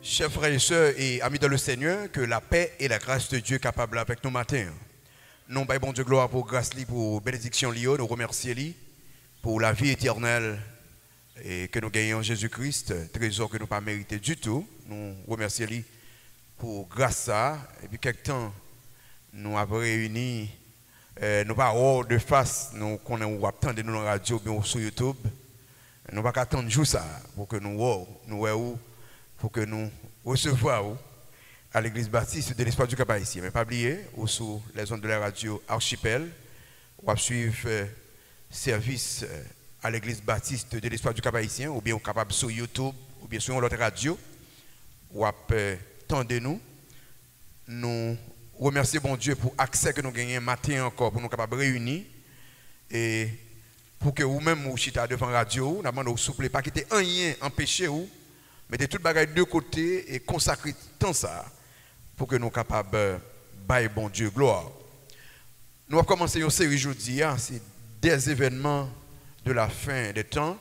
Chers frères et sœurs et amis dans le Seigneur, que la paix et la grâce de Dieu capable avec nous matin. Nous baillons bon Dieu gloire pour grâce li, pour bénédiction li, nous remercions lui pour la vie éternelle et que nous gagnons en Jésus-Christ, trésor que nous pas mérité du tout. Nous remercions lui pour grâce ça et puis quelque temps nous avons réuni nous pas hors de face, nous connaissons attendre nous dans la radio bien sur YouTube. Nous pas attendre jour ça pour que nous pour que nous recevions à l'église baptiste de l'espoir du Cap haïtien. Mais pas oublier, ou sous les ondes de la radio Archipel, ou à suivre service à l'église baptiste de l'espoir du Cap haïtien, ou bien ou capable sur YouTube, ou bien sur l'autre radio, ou à tendre nous. Nous remercions bon Dieu pour l'accès que nous gagnons matin encore, pour nous capables de réunir. Et pour que vous-même, vous chita devant la radio, nous demandons souple, pas quitter un lien, empêcher vous. Mettez tout le bagage de côté et consacrez tant ça pour que nous soyons capables de bailler bon Dieu gloire. Nous avons commencé une série aujourd'hui, c'est des événements de la fin des temps.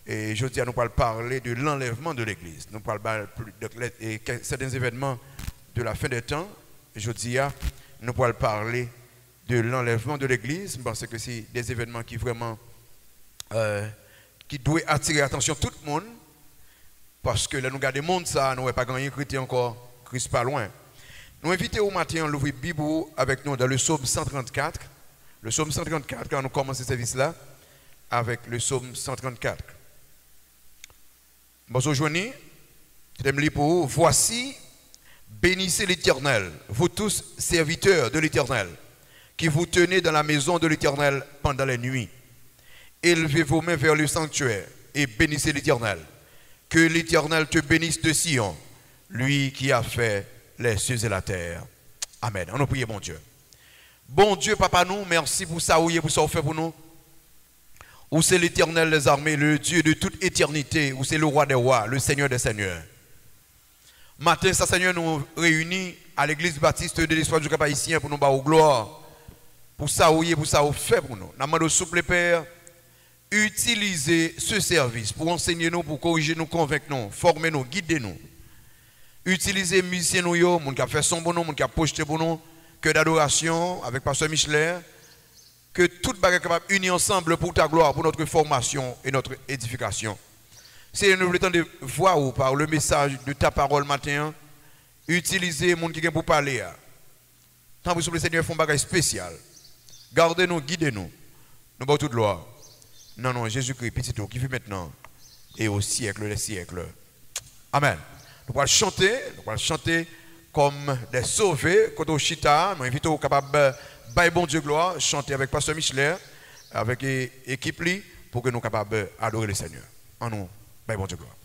Et aujourd'hui, nous allons parler de l'enlèvement de l'Église. Nous allons parler de certains événements de la fin des temps. Aujourd'hui, nous allons parler de l'enlèvement de l'Église parce que c'est des événements qui vraiment qui doivent attirer l'attention de tout le monde. Parce que là, nous regardons le monde, ça, nous n'avons pas gagné Christ encore, Christ pas loin. Nous invitons au matin à l'ouvrir Bible avec nous dans le psaume 134. Le psaume 134, quand nous commençons ce service-là, avec le psaume 134. Bonjour, Johnny. Je t'aime pour vous. Voici, bénissez l'Éternel, vous tous serviteurs de l'Éternel, qui vous tenez dans la maison de l'Éternel pendant les nuits. Élevez vos mains vers le sanctuaire et bénissez l'Éternel. Que l'Éternel te bénisse de Sion, lui qui a fait les cieux et la terre. Amen. On nous prie, bon Dieu. Bon Dieu, Papa, nous, merci pour ça, pour ça, fait pour nous. Où c'est l'Éternel des armées, le Dieu de toute éternité, où c'est le roi des rois, le Seigneur des seigneurs. Matin, ça, Seigneur, nous réunit à l'église baptiste de l'espoir du Cap haïtien pour nous battre gloire. Pour ça, pour ça, fait pour nous. Nous demandons, souple Père, utilisez ce service pour enseigner nous, pour corriger nous, convaincre nous, former nous, guider nous. Utilisez les musiciens, nous, les gens qui ont fait son bon nom, les gens qui ont projeté pour nous, que d'adoration avec Pasteur Michelet, que toute bagarre capable unir ensemble pour ta gloire, pour notre formation et notre édification. C'est nous voulons de voir ou par le message de ta parole matin, utilisez les gens qui ont pour parler. Tant que le Seigneur fait un bagage spécial. Gardez-nous, guidez-nous. Nous avons toute gloire. Non, Jésus-Christ, petit tout, qui vit maintenant et au siècle des siècles. Amen. Nous allons chanter comme des sauvés, quand au chita, nous invitons aux capables de bon Dieu gloire, chanter avec Pasteur Michelet, avec l'équipe pour que nous soyons capables d'adorer le Seigneur. En nous, bon Dieu gloire.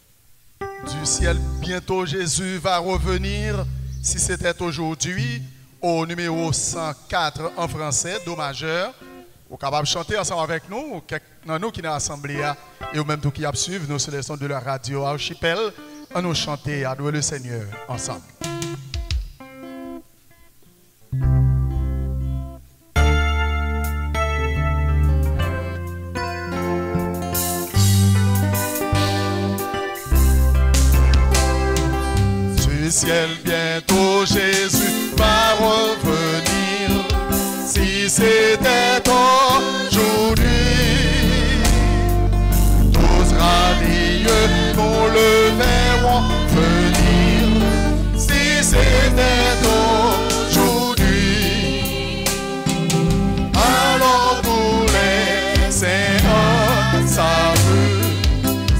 Du ciel, bientôt Jésus va revenir, si c'était aujourd'hui, au numéro 104 en français, Do majeur. Vous êtes capable de chanter ensemble avec nous, nous qui sommes assemblés et même tous qui suivent nous sur les sons de la radio Archipel, à nous chanter, à adorer le Seigneur ensemble. Du ciel, bientôt Jésus va revenir. Si c'était aujourd'hui, tous radieux nous le verrons venir. Si c'était aujourd'hui, alors tous les saints savent,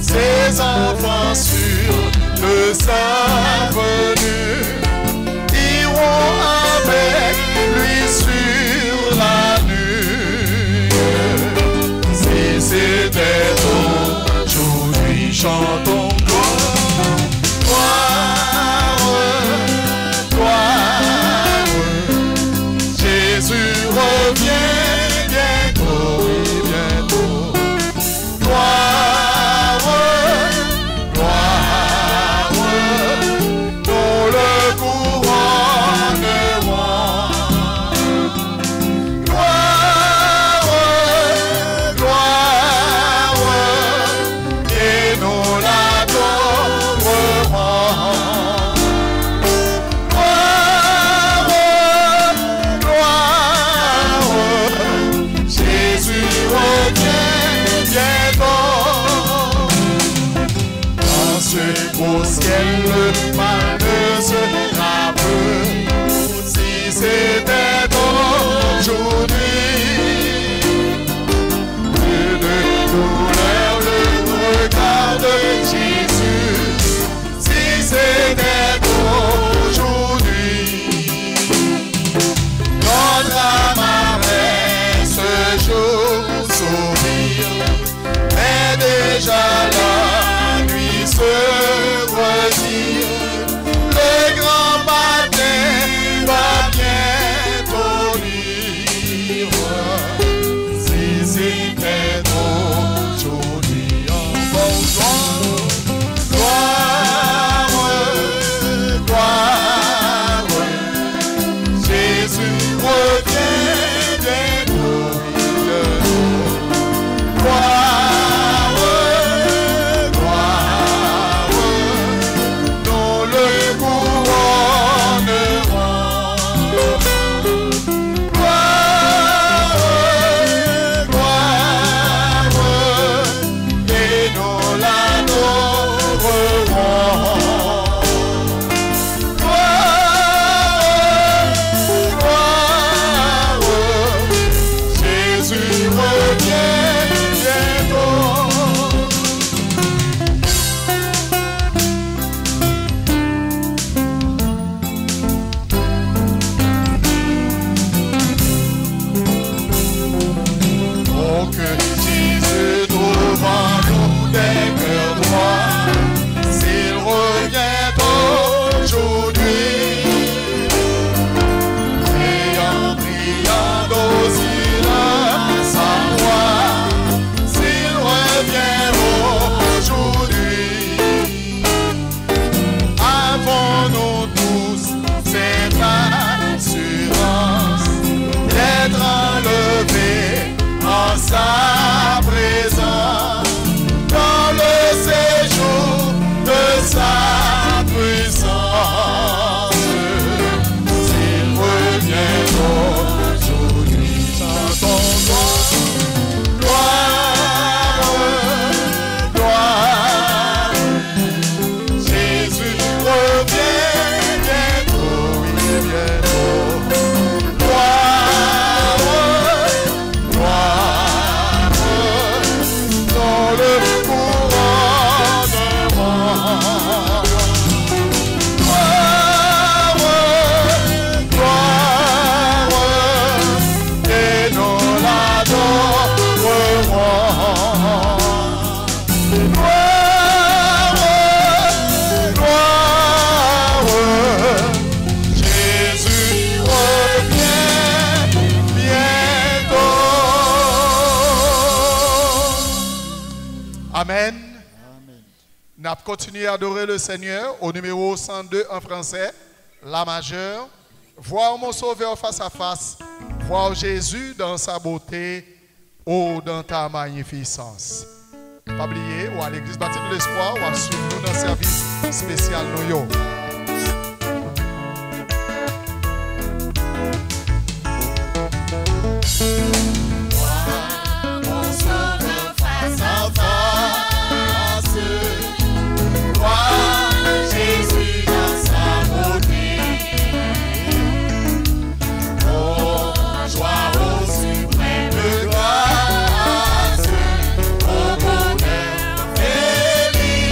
ses enfants sur le sa venue iront avec lui sur la nuit. Si c'était aujourd'hui, chantons gloire, gloire, gloire. Jésus revient bientôt, bientôt. Gloire, gloire, gloire. ciel, le mal ne sera plus. Si c'était aujourd'hui, plus de douleur, le regard de Jésus. Si c'était aujourd'hui, notre âme avait ce jour sourire, mais déjà la nuit se retire. Le grand matin va bientôt lire. Si c'était aujourd'hui, en bon gloire, gloire, Jésus revient bientôt. Gloire, gloire, nous le couronnerons. Gloire, gloire, et nous l'adorerons. Gloire, gloire, Jésus revient bientôt. Oh, que Jésus trouve en nous des cœurs droits, s'il revient aujourd'hui. Et en priant d'Osina sa voix, s'il revient aujourd'hui. Avons-nous tous cette assurance d'être enlevés en sa présence, dans le séjour de sa puissance. S'il revient aujourd'hui, chantons gloire, gloire, Jésus revient bientôt, oui, bientôt. Gloire, gloire, dans le couronnement. Gloire, gloire, et nous l'adorerons. Gloire, gloire, Jésus revient bientôt. Amen. Nous avons continué à adorer le Seigneur au numéro 102 en français, La majeure. Voir mon Sauveur face à face, voir Jésus dans sa beauté, oh dans ta magnificence. Pas oublier, ou à l'église baptiste de l'espoir, ou à suivre nous dans le service spécial New York. Mon Sauveur face à face, voir Jésus dans sa beauté. Oh, joie au suprême de grâce, au bonheur, félicité.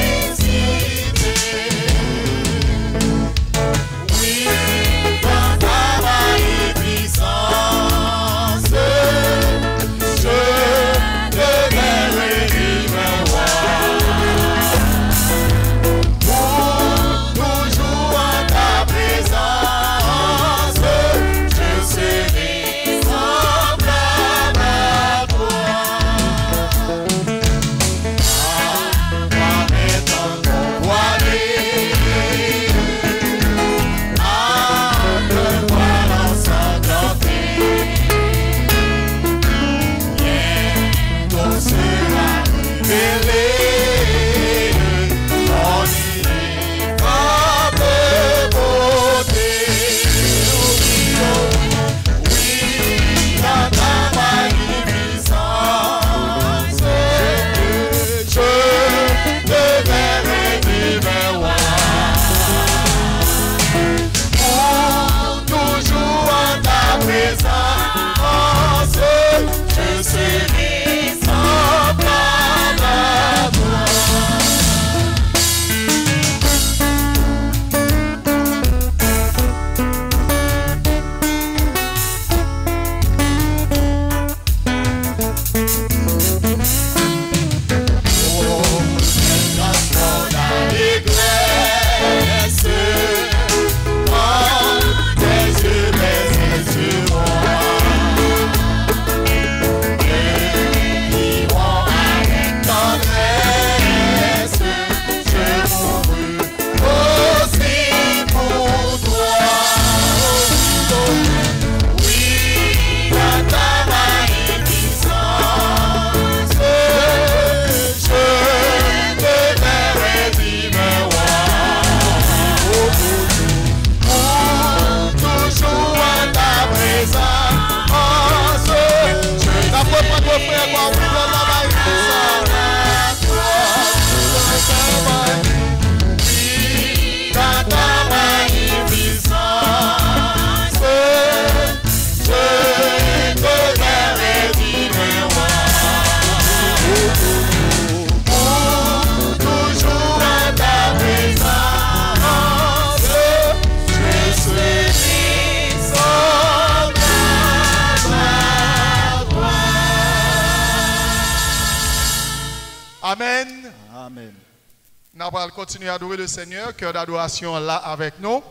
allons continuer à adorer le Seigneur, cœur d'adoration là avec nous.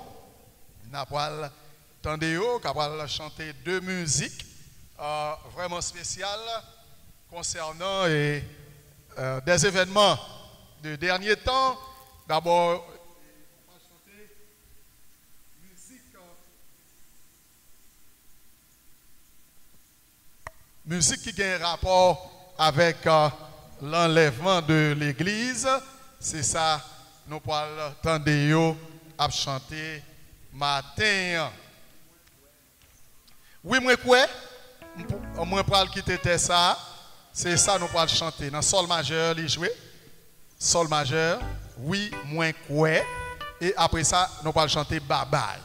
Nous allons chanter deux musiques vraiment spéciales concernant des événements de dernier temps. D'abord, musique qui a un rapport avec l'enlèvement de l'église. C'est ça, nous pourrons entendre à chanter matin. Oui, moi, quoi? Moi, pourrons quitter ça. C'est ça, nous pourrons chanter. Dans sol majeur, les jouer. Sol majeur. Oui, moi, quoi? Et après ça, nous pourrons chanter bye bye.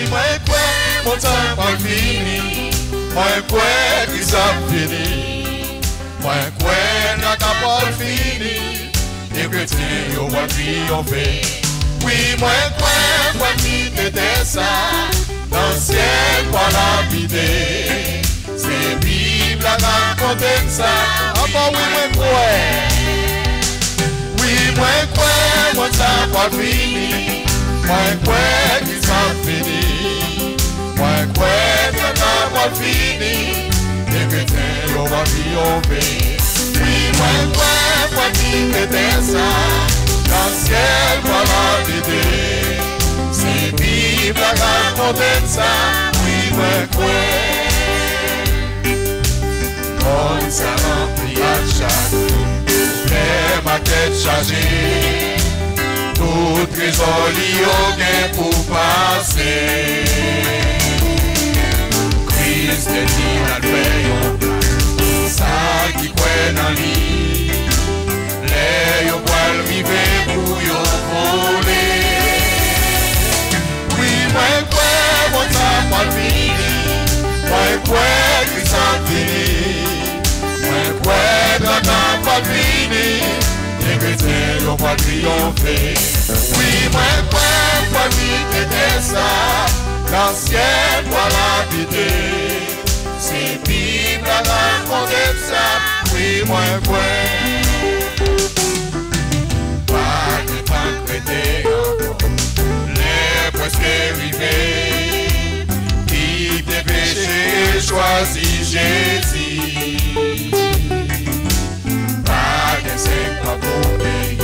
Moi quoi, mon temps pas fini. Moi quoi, qui ça fini. Moi quoi, n'a pas fini. Les chrétiens, yo va triompher. Oui, moi quoi, qui t'était ça. Dans le ciel, pour l'habiter. C'est Bible à raconter ça. Encore oui, moi quoi. Oui, moi quoi, mon temps pas fini. Moi quoi, qui ça fini. Moi quoi, ça n'a pas fini. Les chrétiens, on va triompher. Oui, moi quoi, qui t'était ça. Dans le ciel, pour l'habiter. C'est Bible à raconter ça. Oui, moi quoi. On s'est rempli à chaque. Les maquettes chargées. Tout trésor lié pour passer. Christ est dit à l'oeil, ça qui croit dans lui. Les yo poil vivre pour yo voler. Oui, moi quoi, mon temps pas fini. Moi quoi, Christ a fini. Moi quoi, ton temps pas fini. Les chrétiens n'ont pas triomphé. Oui, moi, quoi, qui t'était ça. Dans le ciel, pour l'habiter. C'est Bible à raconter ça. Oui, moi, quoi. Pas de temps prêté encore. Les presque arrivés. Qui tes péchés choisit Jésus. C'est pas pour payer,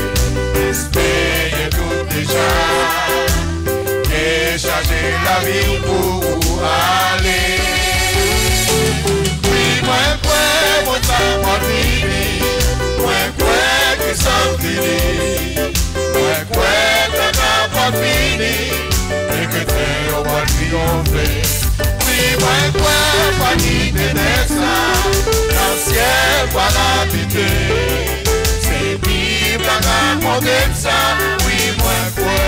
payer tout déjà. Décharger la vie pour aller. Oui, moi, quoi, mon temps pas fini. Moi, quoi, qui sont finis. Moi, quoi, t'as pas fini. Et que t'es au bas triompher. Oui, moi, quoi, pas quitter des ça. Dans le ciel, pas l'habiter. Bible à raconter ça, oui, moi quoi.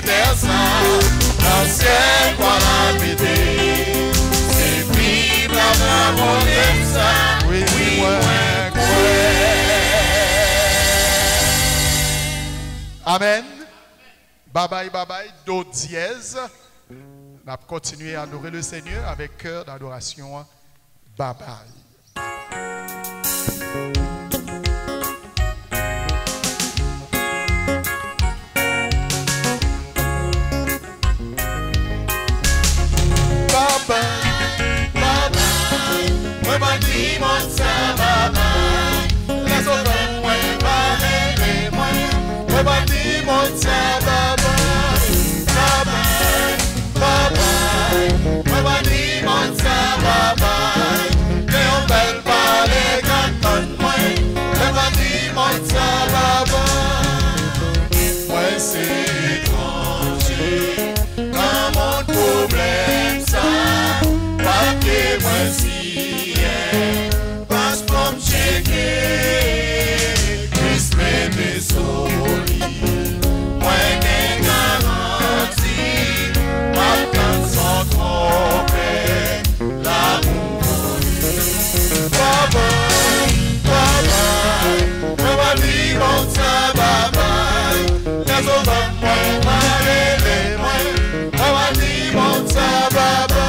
terre ça, dans le ciel quoi la pété. C'est puis la main mon aime ça, oui, ouais, Amen. Bye bye, bye bye. Do dièse. On va continuer à adorer le Seigneur avec cœur d'adoration. Bye bye. Bye bye, moi ma dimanche ça bye bye. Les autres moi pas rêver moi, moi ma dimanche ça bye bye. Bye bye, moi ma dimanche ça bye bye. Que on belle parler quand moi, moi ma dimanche ça bye bye. Moi c'est étranger dans mon problème ça. Papier moi si passe comme checker Christ mes solis moi qu'un garantie ma canson tromper l'amour baba moi va dire on ça baba les autres moi parler moi va dire on ça baba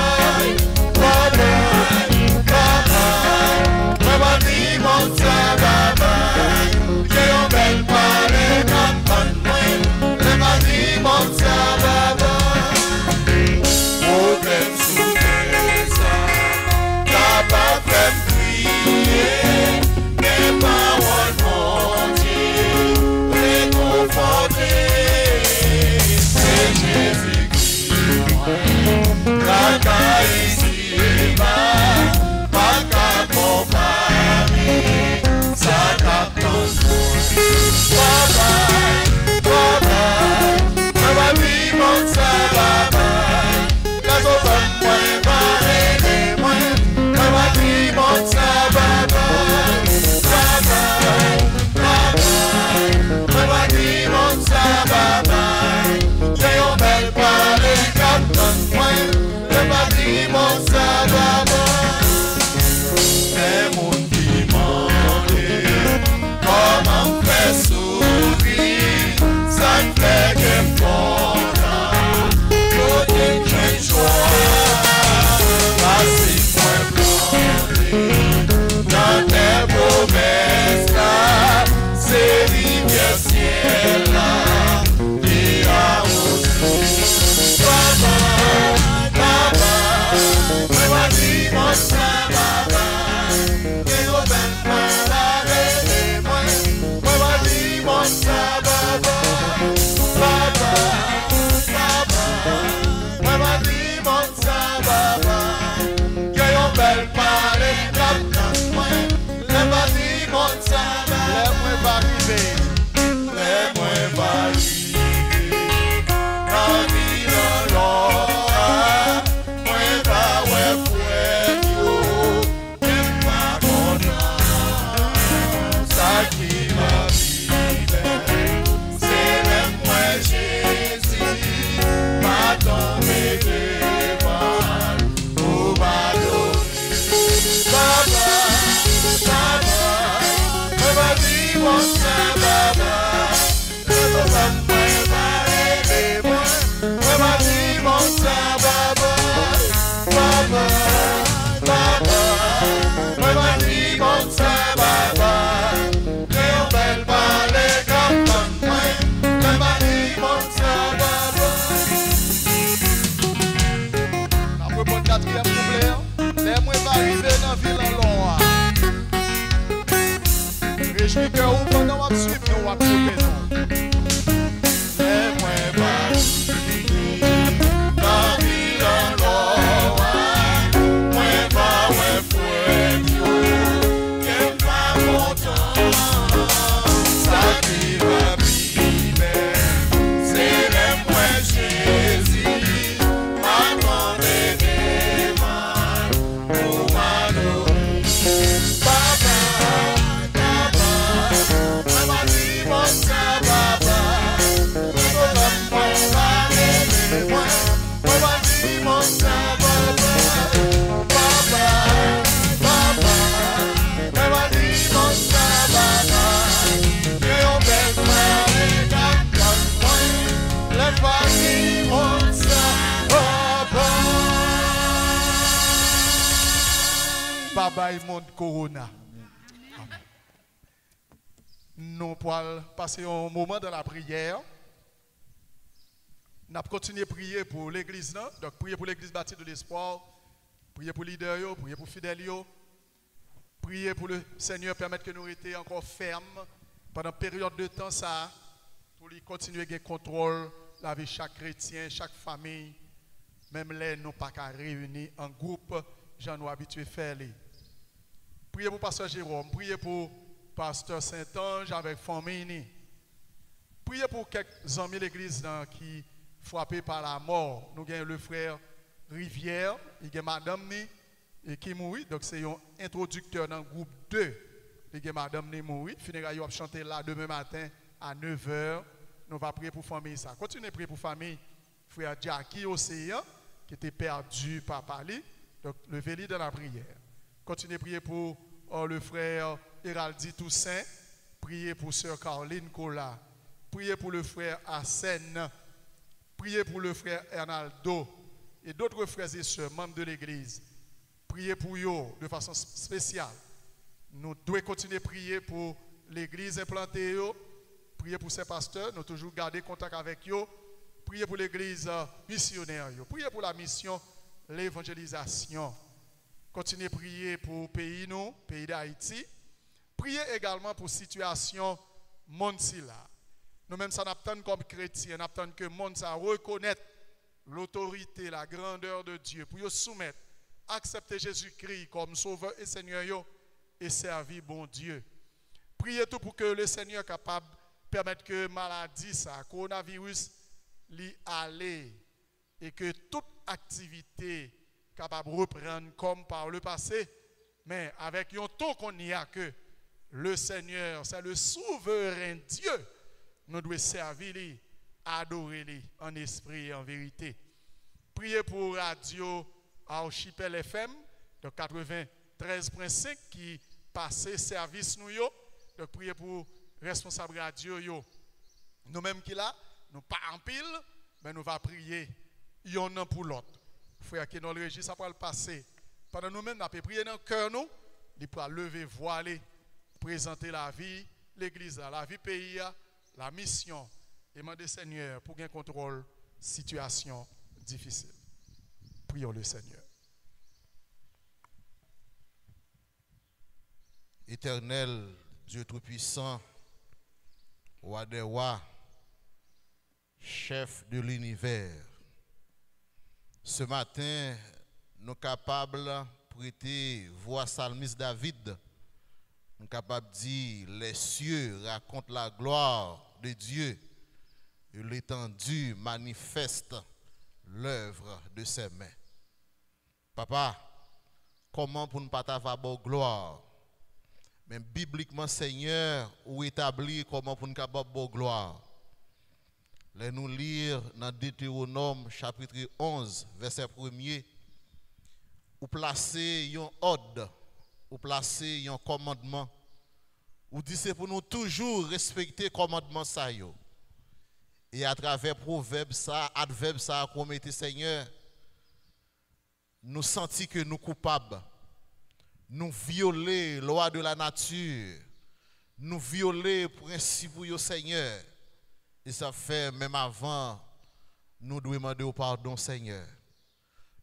Baba, pas bail monde corona. Amen. Nous allons passer un moment dans la prière. Nous allons continuer à prier pour l'église. Donc, prier pour l'église bâtie de l'espoir. Prier pour les leaders, prier pour les fidèles. Prier pour le Seigneur, permettre que nous restions encore fermes pendant une période de temps, ça, pour lui continuer à contrôler la vie de chaque chrétien, chaque famille, même les nous pas qu'à réunir en groupe, j'en ai habitué à faire. Priez pour Pasteur Jérôme, priez pour Pasteur Saint-Ange avec famille. Priez pour quelques amis de l'église qui frappés par la mort. Nous avons le frère Rivière, il y a madame et qui mourit, donc c'est un introducteur dans le groupe 2. Il y a madame qui mourit, funérailles va chanter là demain matin à 9h. Nous allons prier pour la famille ça. Continuez à prier pour la famille. Frère Jackie Océan qui était perdu par Pali. Donc levez-le dans la prière. Continuez à prier pour le frère Héraldi Toussaint. Priez pour sœur Caroline Cola. Priez pour le frère Arsène. Priez pour le frère Hernaldo et d'autres frères et sœurs, membres de l'église. Priez pour eux de façon spéciale. Nous devons continuer à prier pour l'église implantée. Priez pour ces pasteurs. Nous toujours garder contact avec eux. Priez pour l'église missionnaire. Priez pour la mission, l'évangélisation. Continuez à prier pour le pays, nous, pays d'Haïti. Priez également pour la situation monde. Nous-mêmes, ça n'attendons comme chrétiens, nous attendons que le monde reconnaisse l'autorité, la grandeur de Dieu, pour soumettre, accepter Jésus-Christ comme Sauveur et Seigneur et servir bon Dieu. Priez tout pour que le Seigneur soit capable de permettre que maladie, ça, coronavirus, l'y aller et que toute activité capable de reprendre comme par le passé, mais avec un ton qu'on y a que le Seigneur, c'est le souverain Dieu. Nous devons servir, adorer en esprit et en vérité. Priez pour Radio Archipel FM de 93.5 qui passe service nous. Donc priez pour responsable radio. Nous-mêmes qui là, nous pas en pile, mais nous allons prier un pour l'autre. Frère qui est dans le registre, ça va le passer. Pendant nous-mêmes, nous allons prier dans le cœur, nous allons lever, voiler, présenter la vie, l'église, la vie pays, la mission, et demander Seigneur pour gagner contrôle situation difficile. Prions le Seigneur. Éternel, Dieu Tout-Puissant, Roi des rois, chef de l'univers, ce matin, nous sommes capables de prêter voix psalmiste David. Nous sommes capables de dire les cieux racontent la gloire de Dieu et l'étendue manifeste l'œuvre de ses mains. Papa, comment pour ne pas avoir gloire? Mais bibliquement, Seigneur, ou établir comment pour ne pas avoir gloire? Laissez nous lire dans Deutéronome chapitre 11, verset 1er, ou placer un ordre, ou placer un commandement, ou dit c'est pour nous toujours respecter le commandement ça yo. Et à travers proverbe ça, adverbe ça qu'on mette Seigneur, nous sentons que nous coupables, nous violer la loi de la nature, nous violer le principe du Seigneur. Et ça fait même avant, nous devons demander au pardon Seigneur.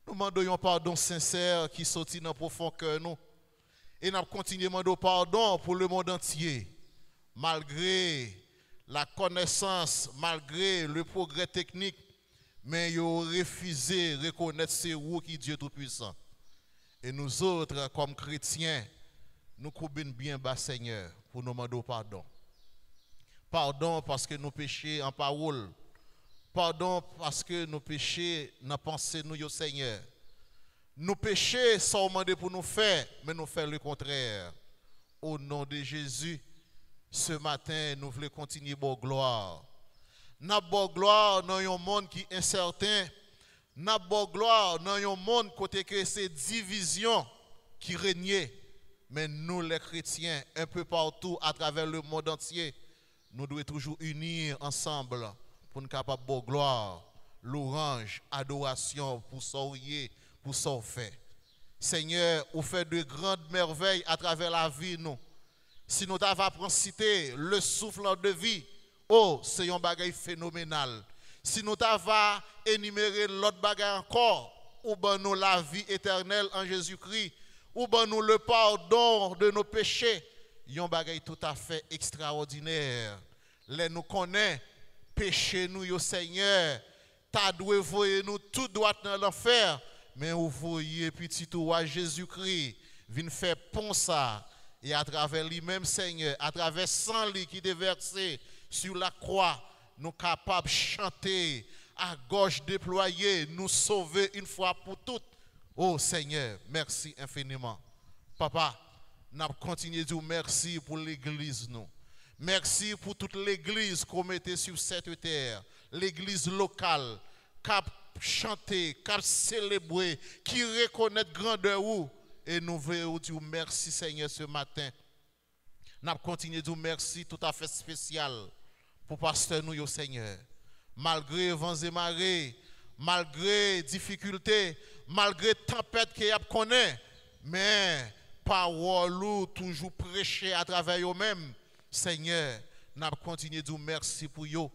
Nous demandons un pardon sincère qui sortit dans le profond cœur nous. Et nous continuons à demander pardon pour le monde entier. Malgré la connaissance, malgré le progrès technique, mais ils ont refusé de reconnaître c'est vous qui Dieu Tout-Puissant. Et nous autres, comme chrétiens, nous coupons bien bas Seigneur pour nous demander pardon. Pardon parce que nous péchons en parole. Pardon parce que nous péchons dans pensée nous, Seigneur. Nous péchons sans demander pour nous faire, mais nous faisons le contraire. Au nom de Jésus, ce matin, nous voulons continuer à gloire. Nous avons gloire dans un monde qui est incertain. Nous avons gloire dans un monde côté que c'est division qui règne. Mais nous, les chrétiens, un peu partout à travers le monde entier, nous devons toujours unir ensemble pour nous capables de gloire, louange, adoration pour sauver, pour sauver. Seigneur, vous faites de grandes merveilles à travers la vie, nous. Si nous t'avons cité le souffle de vie, oh, c'est un bagage phénoménal. Si nous t'avons énuméré l'autre bagage encore, ou ben nous la vie éternelle en Jésus-Christ, ou ben nous le pardon de nos péchés, un bagage tout à fait extraordinaire. Les nous connaît, péché nous, yo Seigneur, t'as doué voyer nous tout droit dans l'enfer, mais vous voyez petit roi Jésus-Christ, vient faire pont ça, et à travers lui-même Seigneur, à travers sang lui qui est versé sur la croix, nous capables de chanter à gorge déployée, nous sauver une fois pour toutes. Oh Seigneur, merci infiniment. Papa, nous continuons de dire merci pour l'église nous. Merci pour toute l'église qu'on mettait sur cette terre, l'église locale, qui a chanté, qui a célébré, qui reconnaît grandeur ou. Et nous voulons dire merci Seigneur ce matin. Nous continuons de dire merci tout à fait spécial pour pasteur nous, Seigneur. Malgré vents et marées, malgré difficultés, malgré tempête qu'il y a connaît, mais parole toujours prêcher à travers eux-mêmes. Seigneur, nous continuons de dire merci pour eux.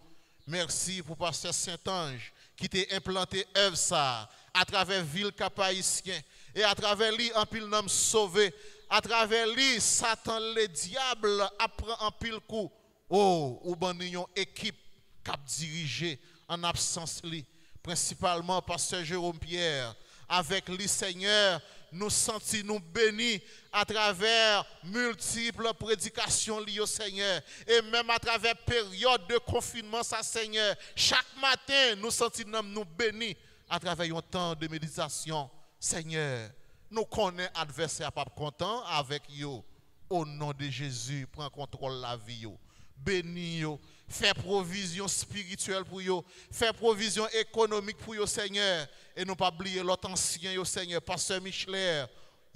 Merci pour pasteur Saint-Ange qui t'a implanté œuvre ça à travers ville cap-haïtien et à travers lui en pile nom sauvé, à travers lui Satan le diable apprend en pile coup. Oh, ou ben une équipe cap dirigé en absence lui, principalement pasteur Jérôme Pierre. Avec lui Seigneur, nous sentons nous bénis à travers multiples prédications liées au Seigneur et même à travers période de confinement ça Seigneur. Chaque matin nous sentons nous bénis à travers un temps de méditation. Seigneur, nous connaissons adversaire pas content avec yo. Au nom de Jésus, prends contrôle de la vie yo. Bénis yo, fais provision spirituelle pour yo, fais provision économique pour yo Seigneur et nous pas oublier l'autre ancien yo Seigneur, pasteur Micheler,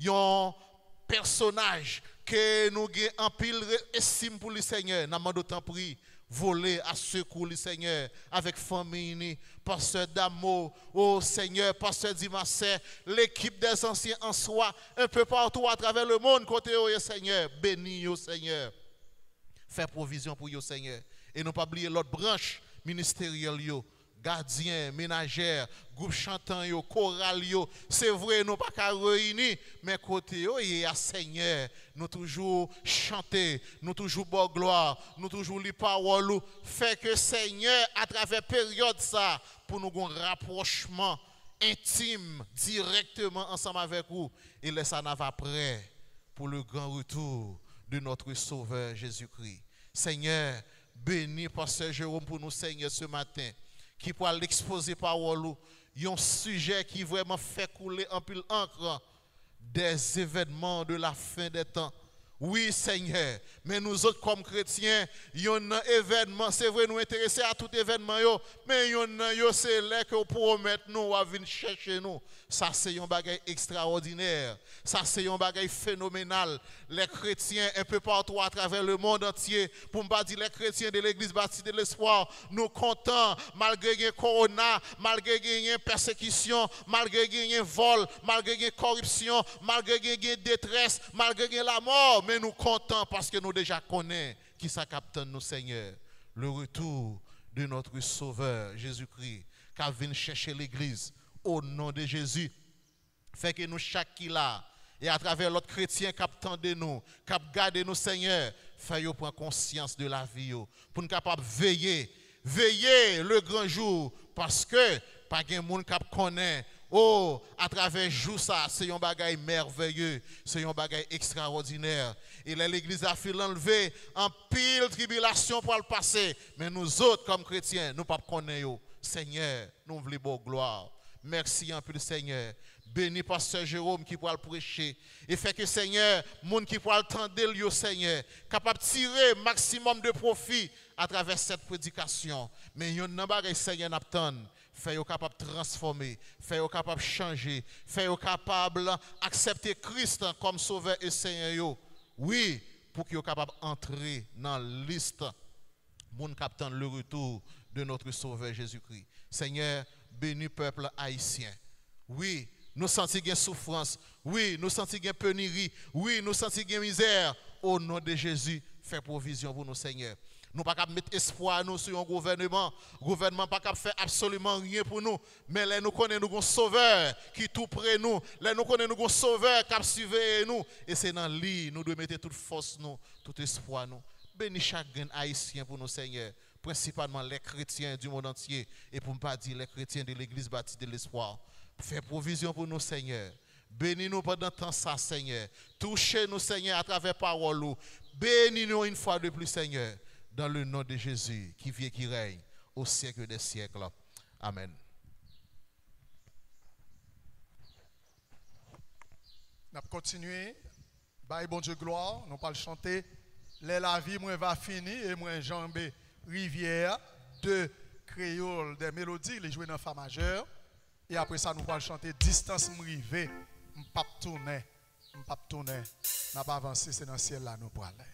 un personnage que nous avons en pile estime pour le Seigneur, n'a pas d'autant pris voler à secours le Seigneur avec famille, pasteur Damo, oh Seigneur, pasteur Dimassé, l'équipe des anciens en soi, un peu partout à travers le monde côté au Seigneur, bénis au Seigneur. Fais provision pour yo Seigneur et nous pas oublier l'autre branche ministérielle yo, gardien, ménagère, groupe chantant yo, chorale yo. C'est vrai nous pas qu'à réunir mais côté yo et à Seigneur, nous toujours chanter, nous toujours bon gloire, nous toujours li parole fait que Seigneur à travers période ça pour nous un rapprochement intime directement ensemble avec vous et laisse ça va prêt pour le grand retour de notre Sauveur Jésus-Christ. Seigneur, bénis pasteur Jérôme pour nous, Seigneur, ce matin, qui pourra l'exposer parole, un sujet qui vraiment fait couler en pile encre des événements de la fin des temps. Oui, Seigneur, mais nous autres comme chrétiens, il y a un événement, c'est vrai, nous intéressons à tout événement, mais il y a un c'est là que promet nous à venir chercher nous. Ça, c'est un bagage extraordinaire. Ça, c'est un bagage phénoménal. Les chrétiens, un peu partout à travers le monde entier, pour ne pas dire les chrétiens de l'église baptiste de l'espoir, nous comptons, malgré le corona, malgré les persécutions, malgré les vols, malgré les corruption, malgré les détresse, malgré la mort, mais nous comptons parce que nous déjà connaissons qui ça capte nous, Seigneur. Le retour de notre Sauveur Jésus-Christ, qui vient chercher l'église. Au nom de Jésus, fait que nous chaque qui là, et à travers l'autre chrétien qui attendent nous, qui garde nous Seigneur, fait nous prendre conscience de la vie, pour nous capable veiller le grand jour, parce que pas de monde qui connaît. Oh, à travers jour ça, c'est un bagage merveilleux, c'est un bagage extraordinaire. Et l'église a fait l'enlever en pile tribulation pour le passer, mais nous autres comme chrétiens, nous pas connaissons. Seigneur, nous voulons beau gloire. Merci un peu, Seigneur. Bénis pasteur Jérôme qui pourra le prêcher. Et fait que, Seigneur, monde qui pourra entendre le Seigneur, capable de tirer maximum de profit à travers cette prédication. Mais il y a un bagage, Seigneur, n'attend. Fait capable de transformer, fait capable de changer, fait capable d'accepter Christ comme sauveur et Seigneur. Oui, pour qu'il soit capable d'entrer dans la liste, monde qui attend le retour de notre sauveur Jésus-Christ. Seigneur, bénis peuple haïtien. Oui, nous sentons qu'il y a souffrance. Oui, nous sentons qu'il y a pénurie. Oui, nous sentons qu'il y a misère. Au nom de Jésus, fais provision pour nous, Seigneur. Nous ne pouvons pas mettre espoir nous sur un gouvernement. Le gouvernement ne peut pas faire absolument rien pour nous. Mais là, nous connaissons un sauveur qui est tout près de nous. Là, nous connaissons un sauveur qui a suivi nous. Et c'est dans lui, nous devons mettre toute force, nous, tout espoir. Nous. Bénis chaque haïtien pour nous, Seigneur. Principalement les chrétiens du monde entier. Et pour ne pas dire les chrétiens de l'église bâtie de l'espoir. Fais provision pour nous, Seigneur. Bénis-nous pendant temps ça, Seigneur. Touchez-nous, Seigneur, à travers parole. Bénis-nous une fois de plus, Seigneur. Dans le nom de Jésus, qui vit et qui règne au siècle des siècles. Amen. On va continuer. Bye, bon Dieu, gloire. Nous allons chanter. La vie, moi, va finir. Et moi, Jean-B. Rivière, de créole, des mélodies, les jouer dans Fa majeur. Et après ça, nous allons chanter Distance m'rivé, m'pap tourner. N'a pas avancé, c'est dans le ciel là, nous pour aller.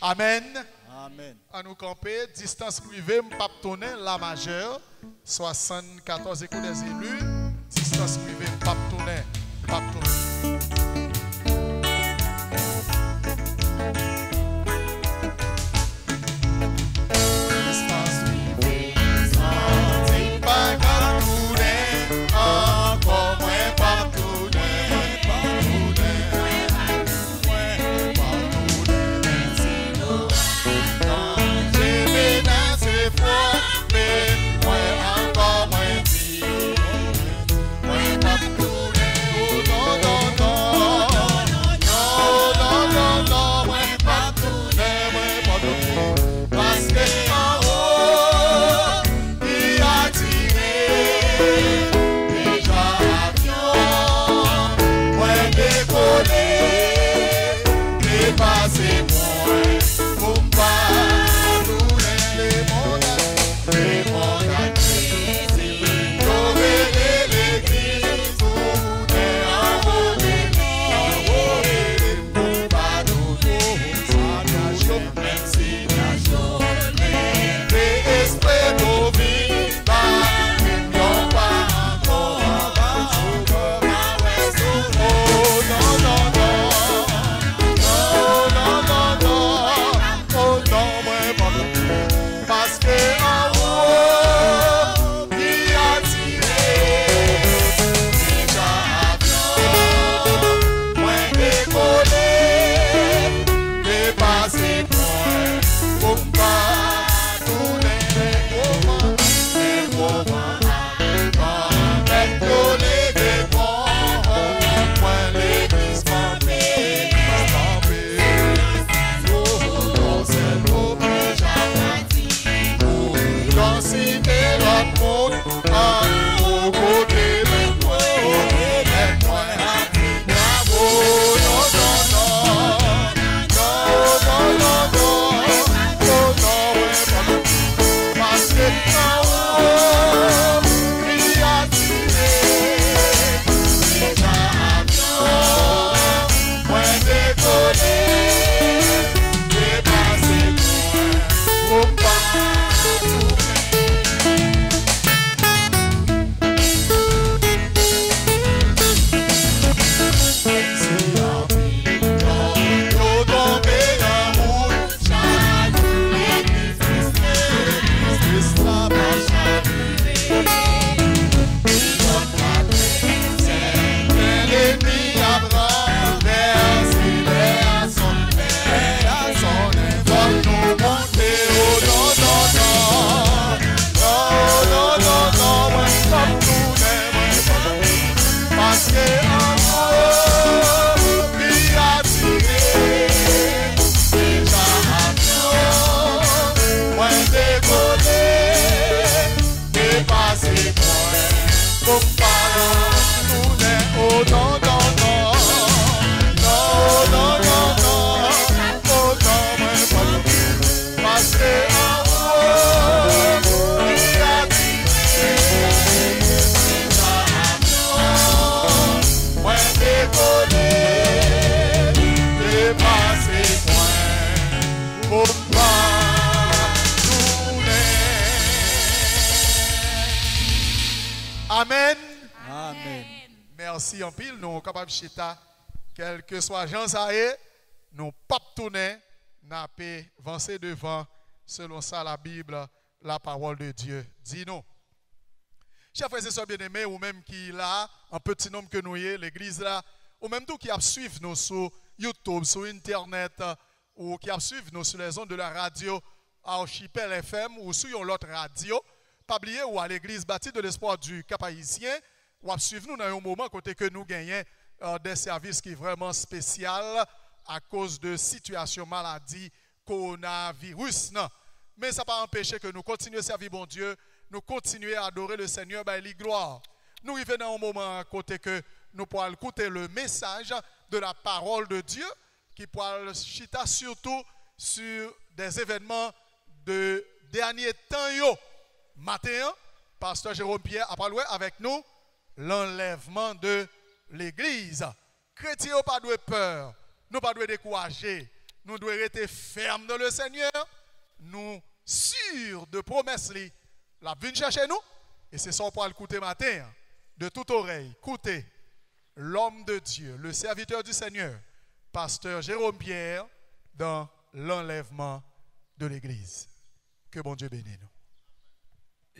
Amen. Amen. À nous camper, distance privée, m'pap tourner, la majeure, 74 échos des élus, distance privée, m'pap tourner, Amen. Amen. Merci en pile. Nous sommes capables de chita, quel que soit Jean Zahé, nous pas tourner, nous avancer devant, selon ça la Bible, la parole de Dieu. Dis-nous. Chers frères et sœurs bien-aimés, ou même qui là, en petit nombre que nous y est, l'église là, ou même tout qui a suivi nous sur YouTube, sur Internet, ou qui a suivi nous sur les ondes de la radio Archipel FM ou sur l'autre radio, pas oublier ou à l'église bâtie de l'espoir du Cap-Haïtien, ou à suivre nous dans un moment côté que nous gagnons des services qui sont vraiment spéciaux à cause de situation maladie coronavirus. Non. Mais ça n'a pas empêché que nous continuions à servir bon Dieu, nous continuons à adorer le Seigneur, by la gloire. Nous arrivons dans un moment côté que nous pourrons écouter le message de la parole de Dieu qui pourra chita surtout sur des événements de dernier temps. Yo. Matin, pasteur Jérôme Pierre a parlé avec nous l'enlèvement de l'église. Chrétiens pas de peur, nous pas de décourager, nous devons rester fermes dans le Seigneur, nous sûrs de promesses la venue chercher nous et c'est ça pour écouter matin de toute oreille. Écoutez, l'homme de Dieu, le serviteur du Seigneur, pasteur Jérôme Pierre, dans l'enlèvement de l'Église. Que bon Dieu bénisse nous.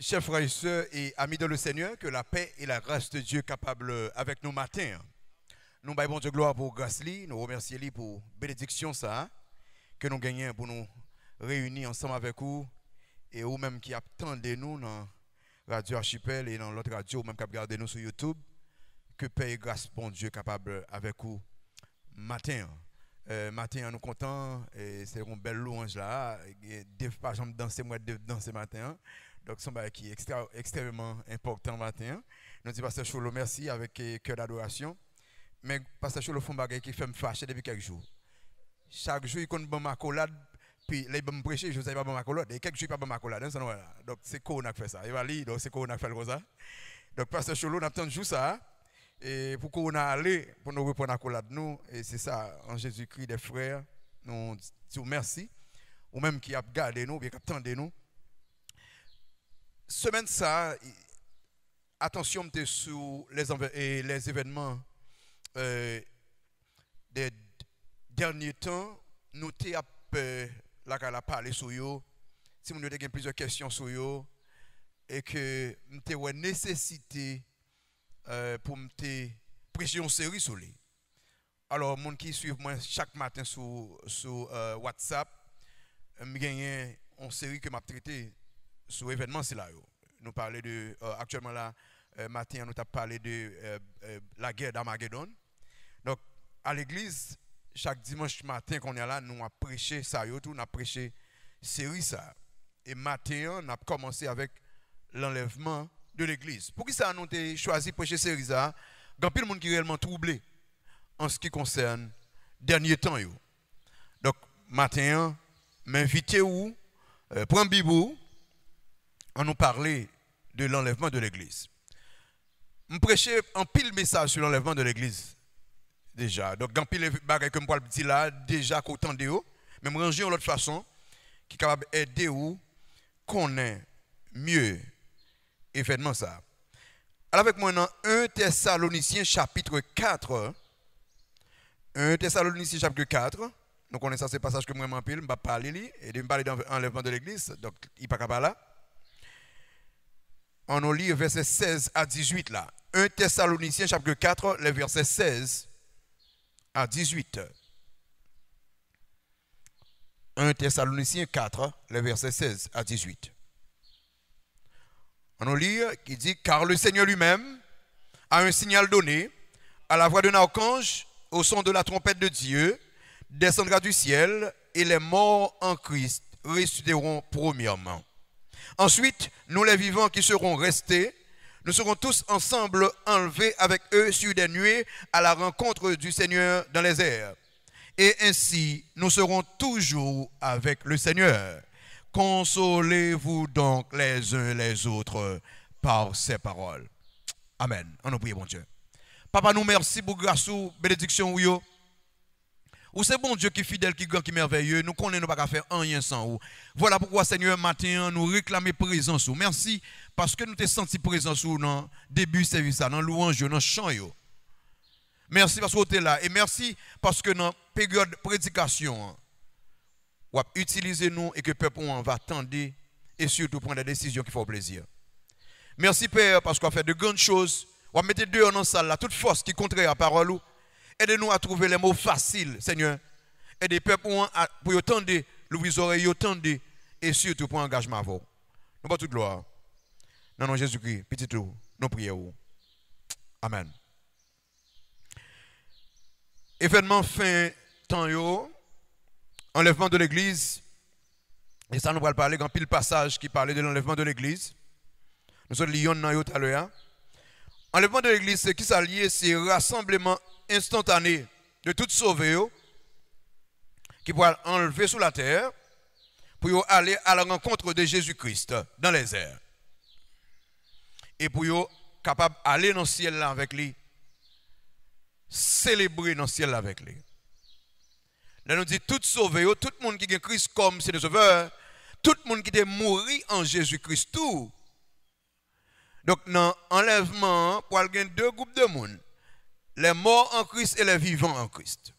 Chers frères et sœurs et amis dans le Seigneur, que la paix et la grâce de Dieu capable avec nous matin. Nous baillons bon Dieu gloire pour grâce li, nous remercions lui pour bénédiction ça que nous gagnons pour nous réunir ensemble avec vous et vous même qui attendez nous dans Radio Archipel et dans l'autre radio même qui regardez nous sur YouTube. Que paix et grâce bon Dieu capable avec vous matin. Matin nous contents et c'est une belle louange là. Pas jamais danser moi danser matin. Donc, c'est un qui est extrêmement important matin. Nous disons Pasteur Cholo merci avec cœur d'adoration. Mais Pasteur Cholo font bagay qui fait me fâcher depuis quelques jours. Chaque jour, il compte bon macolade, puis là, il va me prêcher, je ne sais pas bon macolade. Et quelques jours, il pas bon macolade. Donc, c'est quoi on a fait ça? Il va lire, donc c'est quoi on a fait le ça. Donc, Pasteur Cholo, on a tant de jours ça. Et pour qu'on a allé, pour nous reprendre la colade, nous, et c'est ça, en Jésus-Christ, des frères, nous disons merci. Ou même qui a gardé nous, bien qui attendez nous. Semaine ça, attention sur les événements des derniers temps. Nous avons parlé sur eux. Si vous avez plusieurs questions sur eux, et que nous avons nécessité pour me prêcher une série sur lui. Alors, les gens qui suivent moi chaque matin sur WhatsApp, je gagne une série que je traité sur l'événement, c'est là. Nous parlons de, actuellement là, matin, nous avons parlé de la guerre d'Armageddon. Donc, à l'église, chaque dimanche matin qu'on est là, nous avons prêché ça, nous avons prêché série ça. Et matin, on a commencé avec l'enlèvement de l'église. Pour qui ça nous avons choisi de prêcher série ça? Il y a plein de monde qui est réellement troublé en ce qui concerne dernier temps. Donc, matin, m'inviter ou prendre Bible, on nous parler de l'enlèvement de l'église. Je prêchais un pile message sur l'enlèvement de l'église. Déjà. Donc, un pile bagay que je peux dire là, déjà qu'autant de vous, mais je ranger de l'autre façon, qui est capable d'aider vous, connaître mieux l'événement ça. Alors, avec moi dans 1 Thessaloniciens chapitre 4. 1 Thessaloniciens chapitre 4. Donc, on est ça, c'est le passage que moi je vais parler, et de me parler de l'enlèvement de l'église. Donc, il n'est pas capable là. On a lu verset 16 à 18 là. 1 Thessaloniciens chapitre 4, les versets 16 à 18. 1 Thessaloniciens 4, les versets 16 à 18. On a lu qui dit, car le Seigneur lui-même a un signal donné, à la voix d'un archange, au son de la trompette de Dieu, descendra du ciel, et les morts en Christ ressusciteront premièrement. Ensuite, nous les vivants qui serons restés, nous serons tous ensemble enlevés avec eux sur des nuées à la rencontre du Seigneur dans les airs. Et ainsi, nous serons toujours avec le Seigneur. Consolez-vous donc les uns les autres par ces paroles. Amen. On nous prie, bon Dieu. Papa, nous merci pour grâce ou bénédiction ou. Ou c'est bon Dieu qui est fidèle, qui est grand, qui est merveilleux. Nous connaissons pas faire rien sans vous. Voilà pourquoi, Seigneur, matin, nous réclamons présence. Merci parce que nous t'es senti présence dans le début du service, dans le louange, dans le chant. Merci parce que vous êtes là. Et merci parce que dans la période de prédication, vous utilisez nous et que le peuple va attendre et surtout prendre des décisions qui font plaisir. Merci, Père, parce qu'on fait de grandes choses. Vous mettez dehors dans la salle là, toute force qui est contraire à la parole. Aidez-nous à trouver les mots faciles, Seigneur. Aidez les peuples pour attendre, l'ouvrir les oreilles, attendre et surtout pour engagement à vous. Nous pas toute gloire. Non, non, Jésus-Christ, petit tout, nous prions. Amen. Événement fin temps, enlèvement de l'église. Et ça, nous allons parler d'un pile passage qui parlait de l'enlèvement de l'église. Nous sommes liés dans tout à l'heure. Enlèvement de l'église, c'est qui s'allie, c'est rassemblement instantané de tout sauvé qui pourra enlever sous la terre pour aller à la rencontre de Jésus-Christ dans les airs. Et pour être capable d'aller dans le ciel là avec lui, célébrer dans le ciel là avec lui. Là nous dit tout sauvé, tout le monde qui a Christ comme c'est le sauveur, tout le monde qui est mort en Jésus-Christ tout. Donc dans l'enlèvement, pour avoir deux groupes de monde. les morts en Christ et les vivants en Christ.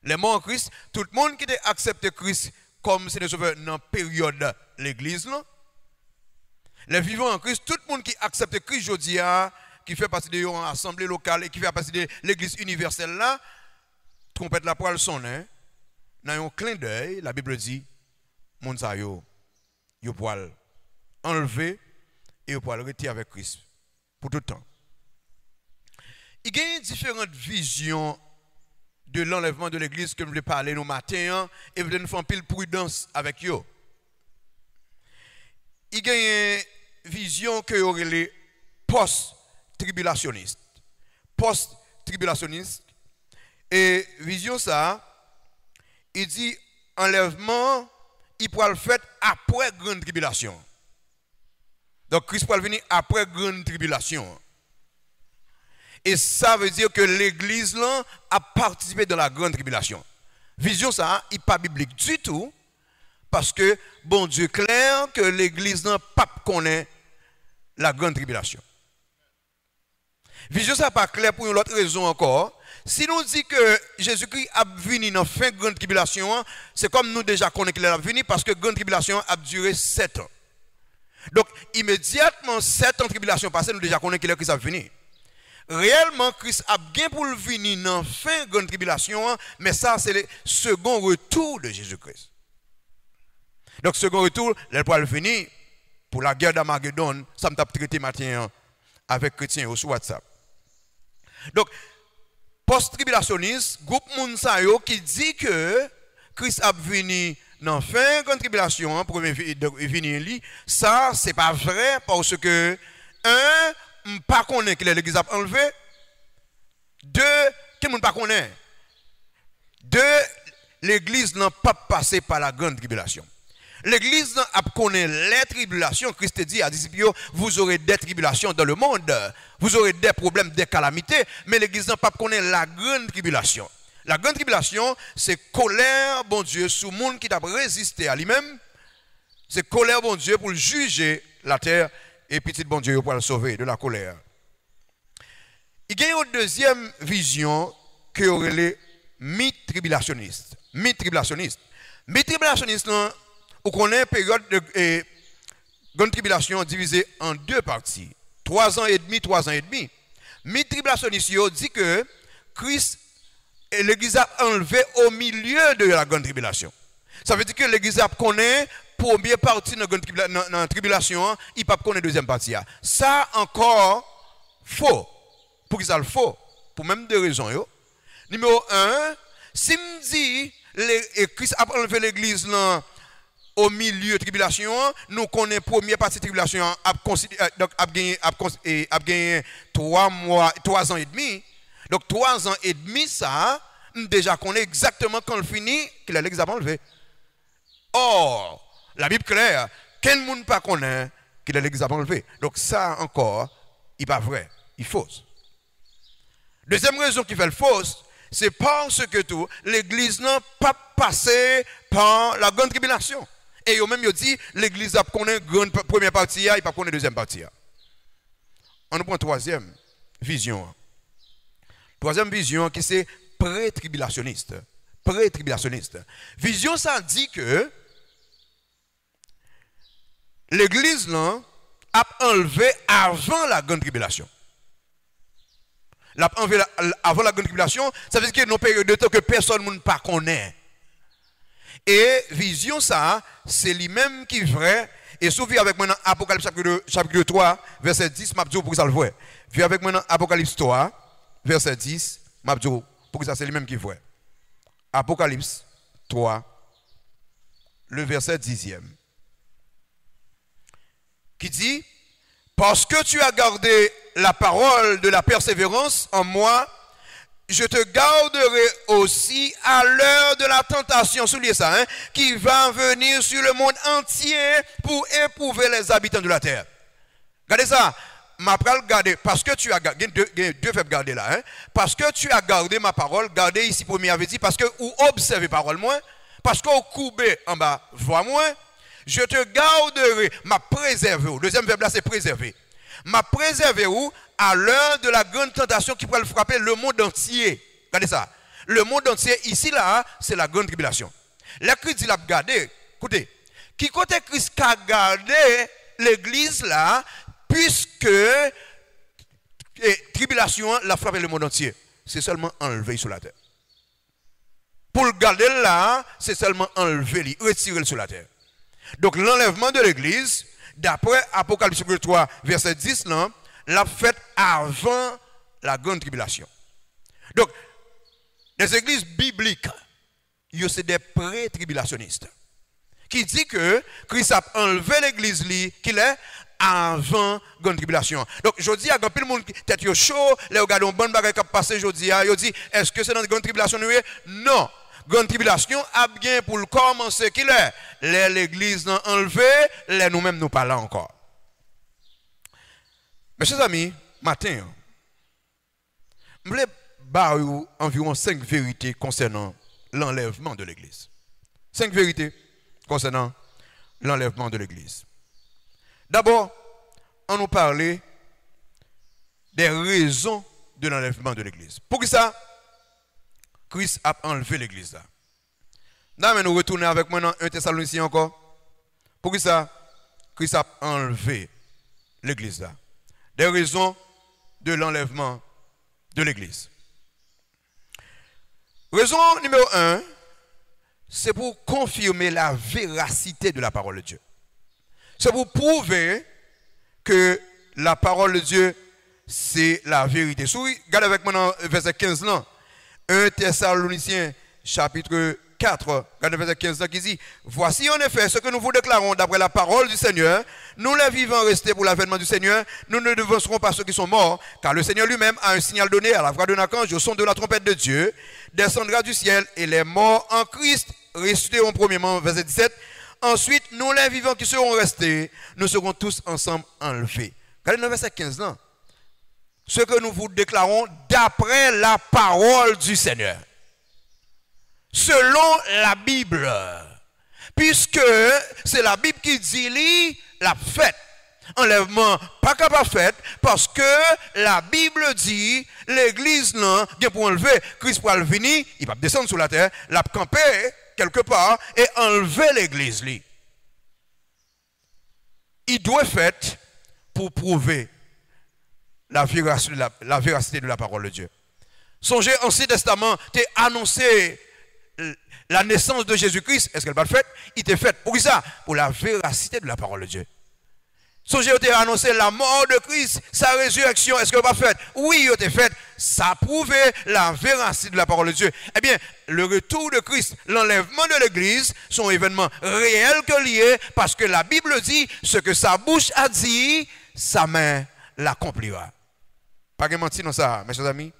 Les morts en Christ, tout le monde qui a accepté Christ comme Seigneur Sauveur dans la période de l'église. Les vivants en Christ, tout le monde qui accepte Christ aujourd'hui, qui fait partie de l'assemblée locale et qui fait partie de l'église universelle là, trompette la poêle sonne, dans un clin d'œil, la Bible dit, moun sa yo poil enlever et yo poil retirer avec Christ pour tout le temps. Il y a différentes visions de l'enlèvement de l'église que je vais parler nos matins et je vais nous faire pile prudence avec eux. Il y a une vision que vous avez les post-tribulationnistes. Post-tribulationnistes. Et vision ça, il dit enlèvement, il pourra le faire après grande tribulation. Donc Christ pourra venir après grande tribulation. Et ça veut dire que l'église là a participé dans la grande tribulation. Vision ça, il n'est pas biblique du tout. Parce que, bon Dieu, clair que l'église n'a pas connaît la grande tribulation. Vision ça pas clair pour une autre raison encore. Si nous dit que Jésus-Christ a venu dans la fin de grande tribulation, c'est comme nous déjà connaissons qu'il a venu parce que la grande tribulation a duré 7 ans. Donc, immédiatement, 7 ans de tribulation passée, nous déjà connaissons qu'il a venu. Réellement, Christ a bien pour le venir dans la fin de grande tribulation, mais ça, c'est le second retour de Jésus-Christ. Donc, second retour, il pourra le venir pour la guerre d'Armageddon, ça me tape traité matin avec chrétiens sur WhatsApp. Donc, post-tribulationniste, groupe Mounsayo qui dit que Christ a venu dans la fin de grande tribulation pour venir, ça, c'est pas vrai parce que, un, pas connaît que l'église a enlevé. 2, tout le monde pas connaît. 2, l'église n'a pas passé par la grande tribulation. L'église a connu les tribulations. Christ dit à disciples, vous aurez des tribulations dans le monde. Vous aurez des problèmes, des calamités. Mais l'église n'a pas connu la grande tribulation. La grande tribulation, c'est colère, bon Dieu, sur le monde qui t'a résisté à lui-même. C'est colère, bon Dieu, pour juger la terre. Et petit bon Dieu pour le sauver de la colère. Il y a une deuxième vision que aurait les mi-tribulationnistes. Mi-tribulationnistes. Mi-tribulationnistes, on connaît une période de grande tribulation divisée en 2 parties. 3 ans et demi, 3 ans et demi. Mi-tribulationnistes dit que Christ et l'église a enlevé au milieu de la grande tribulation. Ça veut dire que l'église a connaît première partie dans la tribulation, il ne peut pas connaître deuxième partie. Ça encore faux. Pour qui ça le faux? Pour même 2 raisons. Yo. Numéro 1, si me dit Christ a enlevé l'église au milieu de la tribulation, nous connaissons la première partie de la tribulation a gagné 3 ans et demi. Donc 3 ans et demi, ça, nous déjà connaît exactement quand il finit que l'église a enlevé. Or, la Bible claire, quel monde pas connaît que l'église a enlevé. Donc ça encore, il n'est pas vrai, il est faux. Deuxième raison qui fait le faux, c'est parce que tout, l'église n'a pas passé par la grande tribulation. Et eux même dit, l'église a connaît la première partie, il n'a pas connaît la deuxième partie. On nous prend troisième vision. Troisième vision qui c'est pré-tribulationniste. Pré-tribulationniste. Vision ça dit que l'église là a enlevé avant la grande tribulation. L'a enlevé avant la grande tribulation, ça veut dire qu'il y a une période de temps que personne ne pas connaît. Et vision ça, c'est lui-même qui est vrai. Et souviens avec moi dans Apocalypse chapitre 3, verset 10, m'a dit pour que ça le voit. Viens avec moi dans Apocalypse 3, verset 10, m'a dit pour que ça c'est lui-même qui est vrai. Apocalypse 3, le verset 10e. Qui dit, parce que tu as gardé la parole de la persévérance en moi, je te garderai aussi à l'heure de la tentation, soulignez ça, hein, qui va venir sur le monde entier pour éprouver les habitants de la terre. Regardez ça, ma parole gardée, parce que tu as gardé, deux verbes garder là, hein, parce que tu as gardé ma parole, gardez ici premier avait dit, parce que ou observez parole moins, parce que ou coubé en bas, vois moins, je te garderai, m'a préservé. Deuxième verbe là c'est préserver. M'a préservé où à l'heure de la grande tentation qui pourrait frapper le monde entier. Regardez ça. Le monde entier, ici, là, c'est la grande tribulation. La Christ dit, l'a gardé. Écoutez, qui côté Christ a gardé l'église là, puisque tribulation l'a frappé le monde entier. C'est seulement enlevé sur la terre. Pour le garder là, c'est seulement enlever, retirer sur la terre. Donc l'enlèvement de l'église, d'après Apocalypse 3, verset 10, l'a fait avant la grande tribulation. Donc, les églises bibliques, c'est des pré-tribulationnistes. Qui dit que Christ a enlevé l'église qu'il est avant la grande tribulation. Donc, je dis à tout le monde qui est chaud, les regardons bonne bagarre qui a passé aujourd'hui, il dit, est-ce que c'est dans la grande tribulation? Non. Grande tribulation a bien pour le commencer qu'il est. L'église n'a enlevé, nous-mêmes nous parlons encore. Mes chers amis, matin, je voulais barrer environ 5 vérités concernant l'enlèvement de l'église. 5 vérités concernant l'enlèvement de l'église. D'abord, on nous parlait des raisons de l'enlèvement de l'église. Pour qui ça? Christ a enlevé l'église là. Là, nous retournons avec moi dans 1 Thessaloniciens encore. Pour qui ça? Christ a enlevé l'église là. Des raisons de l'enlèvement de l'église. Raison numéro 1, c'est pour confirmer la véracité de la parole de Dieu. C'est pour prouver que la parole de Dieu, c'est la vérité. Regardez avec moi dans verset 15 là. 1 Thessaloniciens chapitre 4, verset 15 qui dit, voici en effet ce que nous vous déclarons d'après la parole du Seigneur, nous les vivants restés pour l'avènement du Seigneur, nous ne devancerons pas ceux qui sont morts, car le Seigneur lui-même a un signal donné à la voix d'un archange au son de la trompette de Dieu, descendra du ciel et les morts en Christ ressusciteront premièrement, verset 17, ensuite nous les vivants qui seront restés, nous serons tous ensemble enlevés. Regardez le verset 15 là. Ce que nous vous déclarons d'après la parole du Seigneur. Selon la Bible. Puisque c'est la Bible qui dit la fête. Enlèvement, pas capable fait, parce que la Bible dit, l'église là, bien pour enlever, Christ pour venir, il va descendre sur la terre, la camper quelque part et enlever l'église. Il doit faire pour prouver la véracité de la parole de Dieu. Songez, Ancien Testament, t'es annoncé la naissance de Jésus-Christ. Est-ce qu'elle va le faire? Il était fait. Pour ça? Pour la véracité de la parole de Dieu. Songez, t'es annoncé la mort de Christ, sa résurrection. Est-ce qu'elle va faire? Oui, il était fait. Ça prouvait la véracité de la parole de Dieu. Eh bien, le retour de Christ, l'enlèvement de l'église, sont événements réels que liés, parce que la Bible dit, ce que sa bouche a dit, sa main l'accomplira. Pas de mentir dans ça, mes chers amis.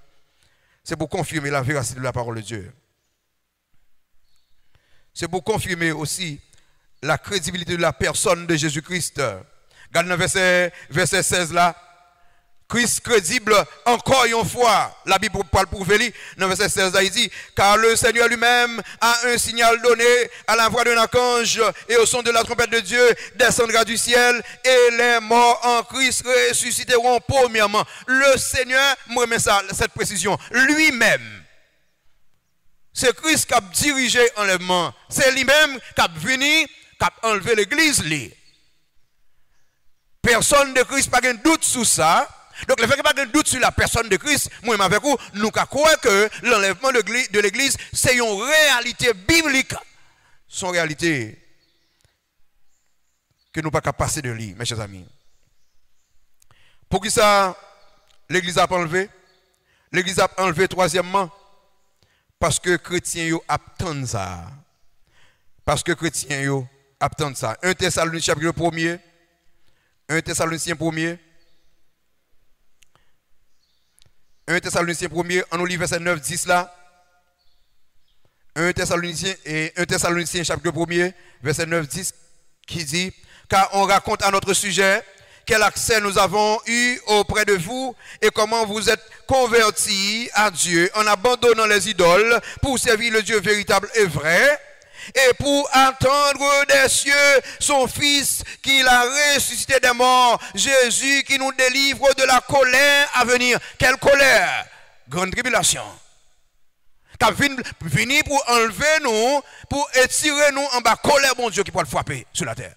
C'est pour confirmer la véracité de la parole de Dieu. C'est pour confirmer aussi la crédibilité de la personne de Jésus-Christ. Regardez dans verset 16 là. Christ crédible encore une fois. La Bible parle pour prouver. Dans verset 16 là, il dit, car le Seigneur lui-même a un signal donné à la voix d'un archange et au son de la trompette de Dieu descendra du ciel et les morts en Christ ressusciteront premièrement. Le Seigneur, moi je mets ça, cette précision, lui-même. C'est Christ qui a dirigé l'enlèvement. C'est lui-même qui a venu, qui a enlevé l'église. Personne de Christ n'a pas de doute sur ça. Donc, le fait qu'il n'y ait pas de doute sur la personne de Christ, moi avec vous, nous croyons que l'enlèvement de l'église, c'est une réalité biblique. C'est une réalité que nous ne pouvons pas passer de lui, mes chers amis. Pour qui ça, l'église a enlevé? L'église a enlevé troisièmement, parce que les chrétiens attendent ça. Parce que les chrétiens attendent ça. 1 Thessaloniciens chapitre 1er. 1 Thessaloniciens 1er. 1 Thessaloniciens 1er, on nous lit verset 9, 10 là. 1 Thessaloniciens chapitre 1er, verset 9, 10, qui dit, car on raconte à notre sujet quel accès nous avons eu auprès de vous et comment vous êtes convertis à Dieu en abandonnant les idoles pour servir le Dieu véritable et vrai et pour attendre des cieux son Fils qu'il a ressuscité des morts, Jésus qui nous délivre de la colère à venir. Quelle colère? Grande tribulation. Qui a venu pour enlever nous, pour étirer nous en bas, colère, bon Dieu, qui peut le frapper sur la terre.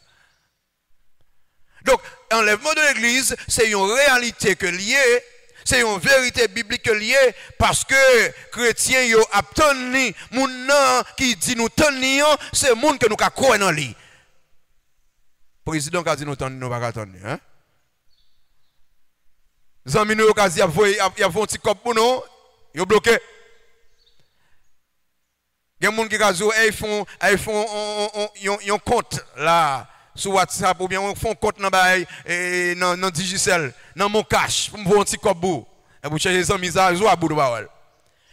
Donc, l'enlèvement de l'église, c'est une réalité que liée, c'est une vérité biblique liée, parce que chrétiens yo obtenu moun nan qui dit nous tenir, c'est moun que nous ka croire dans lui. Président a dit nous tenir, nous pas tenir, hein? Zami nous a dit y a un petit cop pour nous, yo bloqué. Il y a des gens qui font un compte là sur WhatsApp ou bien ils font un compte dans Digicel, dans mon cash, pour me voir un petit cop. Et vous cherchez les amis, ça joue à bout de parole.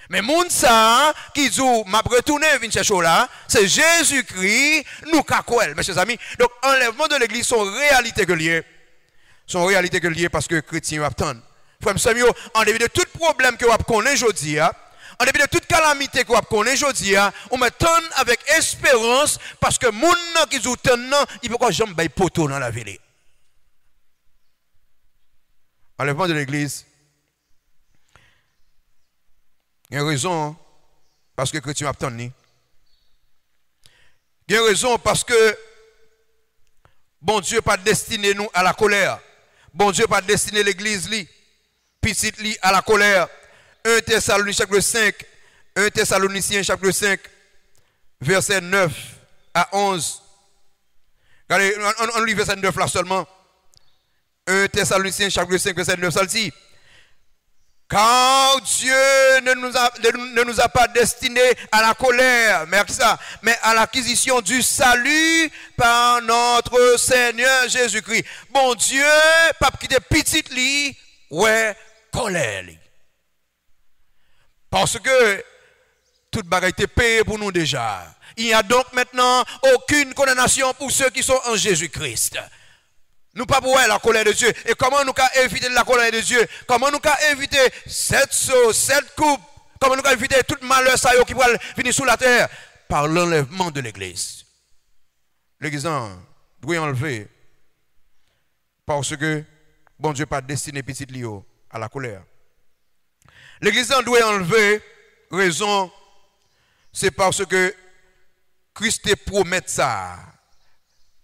Mais les gens qui disent, m'a retourné, vient chercher là, c'est Jésus-Christ, nous cacoel, mes chers amis. Donc, enlèvement de l'église, sont réalité que lié. Sont réalité que lié parce que les chrétiens attendent. Frère Samuel, en dépit de tout problème que vous connaissez aujourd'hui, en dépit de toute calamité que vous connaissez aujourd'hui, on me donne avec espérance parce que les gens qui vous tennent, ils ne peuvent pas jamais bailler poteau dans la ville. Enlèvement de l'église, il y a une raison parce que les chrétiens attendent. Il y a une raison parce que bon Dieu n'a pas destiné nous à la colère. Bon Dieu n'a pas destiné l'église petite à la colère. 1 Thessaloniciens chapitre 5, 1 Thessaloniciens chapitre 5, verset 9 à 11. Regardez, on lit verset 9 là seulement. 1 Thessaloniciens chapitre 5, verset 9, ça dit. Car Dieu ne nous a pas destinés à la colère, mais à l'acquisition du salut par notre Seigneur Jésus-Christ. Bon Dieu, pas quitter petite li, ouais, colère li. Parce que toute bagarre était payée pour nous déjà. Il n'y a donc maintenant aucune condamnation pour ceux qui sont en Jésus-Christ. Nous ne pouvons pas voir la colère de Dieu. Et comment nous pouvons éviter la colère de Dieu? Comment nous pouvons éviter cette sauce, cette coupe? Comment nous pouvons éviter tout malheur qui va venir sur la terre? Par l'enlèvement de l'église. L'église doit enlever. Parce que bon Dieu n'a pas destiné petit Lio à la colère. L'église doit enlever, raison, c'est parce que Christ te promet ça.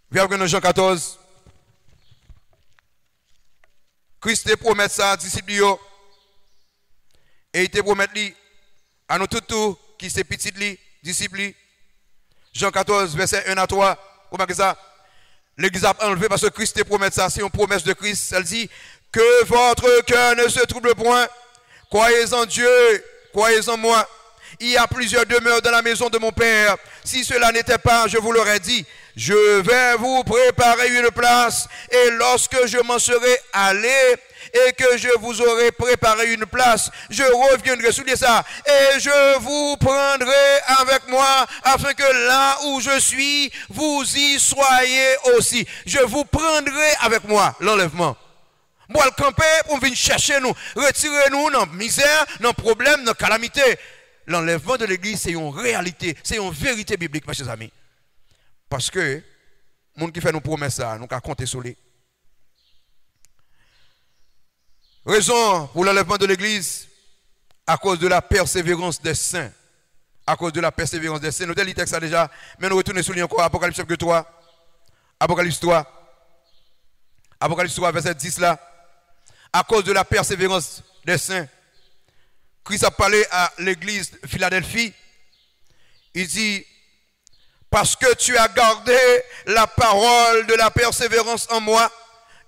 Regardez dans Jean 14. Christ te promet ça, disciples, et il te promet à nous tous qui sont petits, disciples. Jean 14, verset 1 à 3. Comment ça? L'église a enlevé parce que Christ te promet ça. C'est une promesse de Christ. Elle dit que votre cœur ne se trouble point. Croyez en Dieu, croyez en moi. Il y a plusieurs demeures dans la maison de mon Père. Si cela n'était pas, je vous l'aurais dit. Je vais vous préparer une place. Et lorsque je m'en serai allé et que je vous aurai préparé une place, je reviendrai, soulignez ça, et je vous prendrai avec moi afin que là où je suis, vous y soyez aussi. Je vous prendrai avec moi, l'enlèvement. Moi, le camper pour venir chercher nous, retirer nous dans la misère, dans le problème, dans la calamité. L'enlèvement de l'église, c'est une réalité, c'est une vérité biblique, mes chers amis. Parce que, les gens qui fait nous promesses ça, nous avons compté sur lui. Raison pour l'enlèvement de l'église, à cause de la persévérance des saints. À cause de la persévérance des saints. Nous avons lu le texte déjà, mais nous retournons sur lui encore, Apocalypse chapitre 3. Apocalypse 3. Apocalypse 3, verset 10 là. À cause de la persévérance des saints. Christ a parlé à l'église de Philadelphie. Il dit, parce que tu as gardé la parole de la persévérance en moi,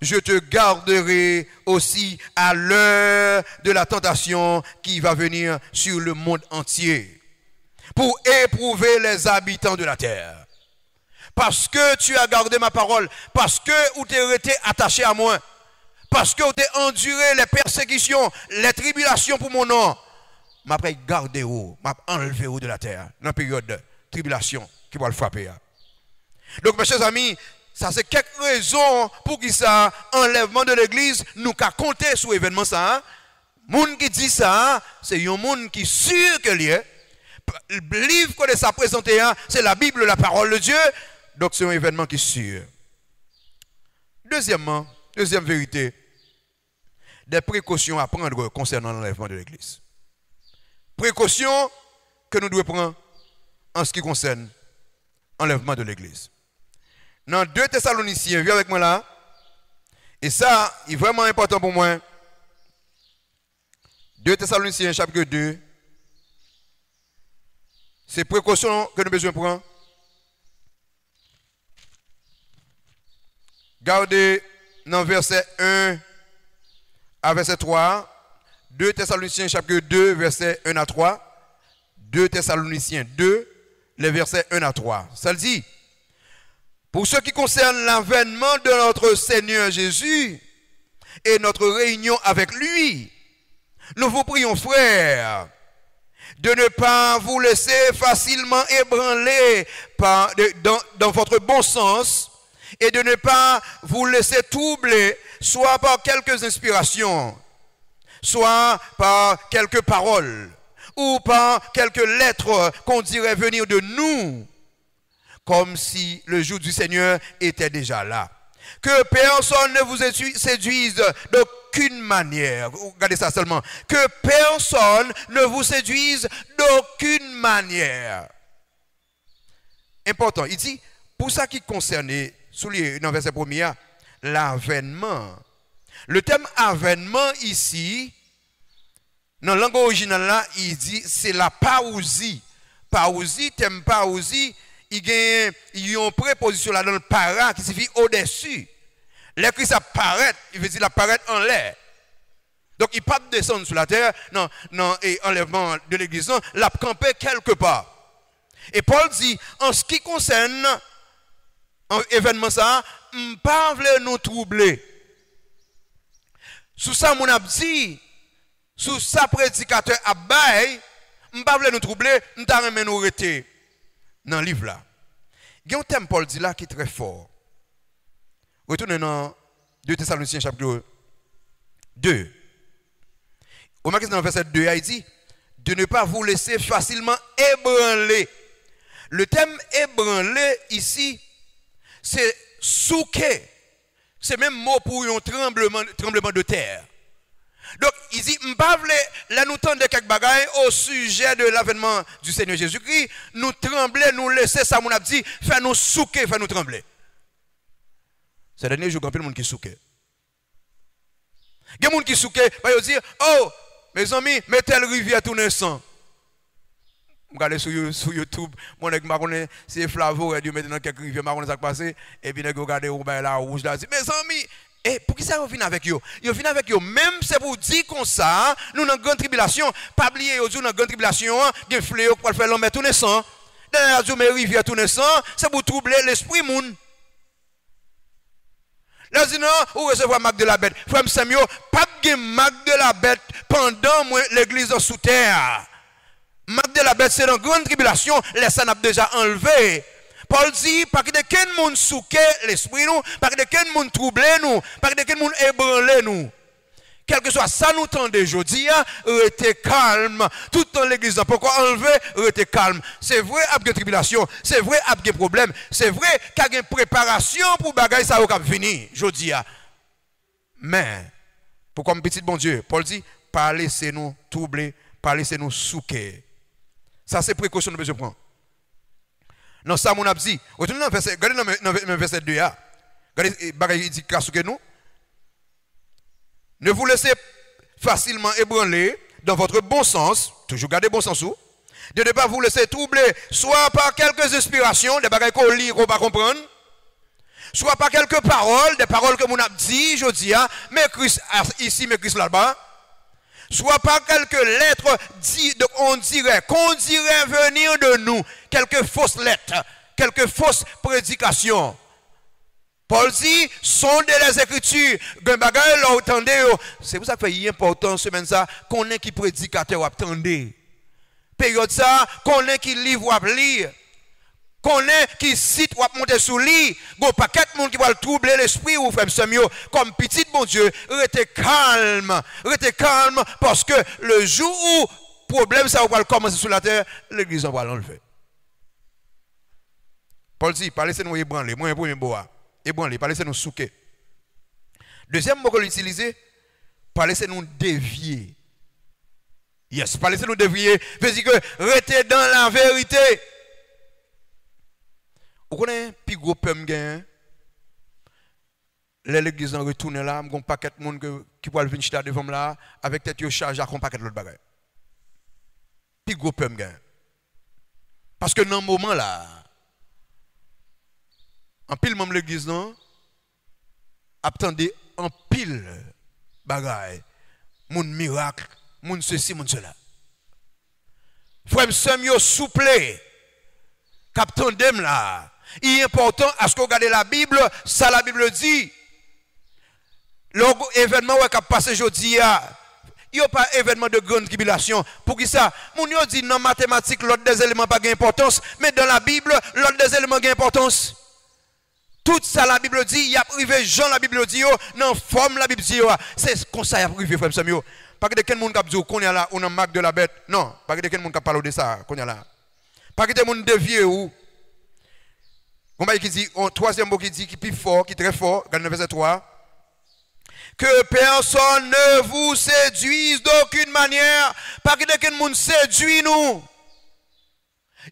je te garderai aussi à l'heure de la tentation qui va venir sur le monde entier pour éprouver les habitants de la terre. Parce que tu as gardé ma parole, parce que tu es resté attaché à moi, parce que tu as enduré les persécutions, les tribulations pour mon nom, m'a gardé ou, m'a enlevé ou de la terre dans la période de tribulation qui va le frapper. Donc mes chers amis, ça c'est quelques raisons pour qui ça, enlèvement de l'église, nous qu'à compter sur l'événement ça. Moun qui dit ça, c'est un monde qui sûr que lié, Le livre qu'on a présenté, c'est la Bible, la parole de Dieu. Donc c'est un événement qui est sûr. Deuxièmement, deuxième vérité, des précautions à prendre concernant l'enlèvement de l'Église. Précautions que nous devons prendre en ce qui concerne l'enlèvement de l'Église. Dans 2 Thessaloniciens, viens avec moi là. Et ça, est vraiment important pour moi. 2 Thessaloniciens, chapitre 2. C'est précautions que nous devons prendre. Gardez dans verset 1 à verset 3. 2 Thessaloniciens, chapitre 2, verset 1 à 3. 2 Thessaloniciens 2, les versets 1 à 3. Ça le dit. Pour ce qui concerne l'avènement de notre Seigneur Jésus et notre réunion avec lui, nous vous prions, frères, de ne pas vous laisser facilement ébranler dans votre bon sens et de ne pas vous laisser troubler soit par quelques inspirations, soit par quelques paroles, ou par quelques lettres qu'on dirait venir de nous, comme si le jour du Seigneur était déjà là. Que personne ne vous séduise d'aucune manière. Regardez ça seulement. Que personne ne vous séduise d'aucune manière. Important. Il dit, pour ça qui concerne, souligné dans le verset 1er, l'avènement. Le terme avènement ici, dans la langue originale là, il dit c'est la parousie. Parousie, thème parousie, il y a une préposition là dans le para qui signifie au-dessus. L'écrit ça paraît, il veut dire apparaître en l'air. Donc il ne peut pas descendre sur la terre, non, et enlèvement de l'église, non, l'a campé quelque part. Et Paul dit, en ce qui concerne l'événement ça, on pas nous troubler. Sous ça, mon a dit, sous sa prédicateur à bail, on ne pas nous troubler, on t'a remis nous arrêter dans le livre là. Il y a un thème Paul dit là qui est très fort. Retournez dans 2 Thessaloniciens chapitre 2. Remarquez dans le verset 2, il dit de ne pas vous laisser facilement ébranler. Le thème ébranler ici, c'est souquer. C'est même mot pour un tremblement de terre. Donc, il dit, là nous tendons quelques bagailles au sujet de l'avènement du Seigneur Jésus-Christ. Nous trembler, nous laisser ça, mon a dit, faire nous souquer, faire nous trembler. C'est le dernier jour, il y a plein de monde qui souque. Il y a des gens qui souque, ils disent, oh, mes amis, mettez le rivière tout naissant. Regardez sur YouTube, mon nèg marronné, c'est Flavo, et Dieu met dans quelques rivières marronné ça passé, et puis nèg regardez où ben là rouge là, mes amis, et pour qui ça vous vient avec yo? Yo vient avec yo, même c'est pour dire comme ça, nous dans grande tribulation, pas oublier yo dans grande tribulation, il y a fléau pour faire l'homme tout naissant. Dans la rivière tout naissant, c'est pour troubler l'esprit moun. Là, dit non, ou recevoir marque de la bête. Frère Samuel, pas de marque de la bête pendant l'église sous terre. Marque de la bête, c'est dans grande tribulation, les ça n'a déjà enlevé. Paul dit, pas que de quel monde souqué l'esprit nous, pas que de quel monde troublé nous, pas que de quel monde ébranlé nous. Quel que soit ça nous tendez aujourd'hui, restez calme. Tout dans l'église, pourquoi enlever, restez calme. C'est vrai, il y a une tribulation, c'est vrai, il y a un problème, c'est vrai qu'il y a une préparation pour bagaille ça va venir aujourd'hui. Mais, pour comme petit bon Dieu, Paul dit, pas laissez-nous troubler, pas laissez-nous souquer. Ça, c'est précaution que nous devons prendre. Non, ça, mon abdi. Retournez dans le verset 2. Regardez, bagaille dit qu'à souquer nous. Ne vous laissez facilement ébranler dans votre bon sens, toujours gardez bon sens ou, de ne pas vous laisser troubler, soit par quelques inspirations, des bagages qu'on lit, qu'on ne va pas comprendre, soit par quelques paroles, des paroles que mon a dit, je dis, mais Christ ici, mais Christ là-bas, soit par quelques lettres, qu'on dirait venir de nous, quelques fausses lettres, quelques fausses prédications. Paul dit, sondez les Écritures, c'est pour ça que c'est important, semaine ça, qu'on ait qui prédicateur ou attendez. Période ça, qu'on ait qui livre ou lire, qu'on ait qui cite ou monter sous lit, go pas quatre monde qui va troubler l'esprit ou frère Samuel, comme petit bon Dieu, restez calme, parce que le jour où problème ça va commencer sur la terre, l'église va l'enlever. Paul dit, pas laisser nous ébranler, moi un premier bois, ébranler, pas laisser nous souquer. Deuxième mot qu'on utilise, pas laisser nous dévier. Yes, pas laisser nous dévier, veut dire que rester dans la vérité. Vous connaissez plus gros peuple gain? L'église en retourne là, un paquet de monde qui peut venir chita devant là avec tête chargée à un paquet de l'autre bagaille. Puis gros peuple gain. Parce que dans ce moment là, en pile même l'église non, attendez en pile bagaille, mon miracle, mon ceci, mon cela. Frère Samuel souple, captandem là. Il est important à ce qu'on regarde la Bible, ça la Bible dit. L'événement qui a passé aujourd'hui, il n'y a pas événement de grande tribulation. Pour qui ça? Mon yo dit dans mathématiques, l'autre des éléments pas d'importance, mais dans la Bible, l'autre des éléments d'importance. Tout ça la Bible dit, il y a privé Jean la Bible dit, dans forme la Bible dit, c'est comme ça il y a privé frère Samuel. Pas que quelqu'un monde qui dit qu'on est là, on a marque de la bête. Non, pas que quelqu'un monde qui parle de ça, qu'on est là. Pas que quelqu'un monde dévié ou qui dit, troisième mot qui dit, qui est plus fort, qui est très fort, dans le verset 3. Que personne ne vous séduise d'aucune manière. Pas que quelqu'un monde séduit nous.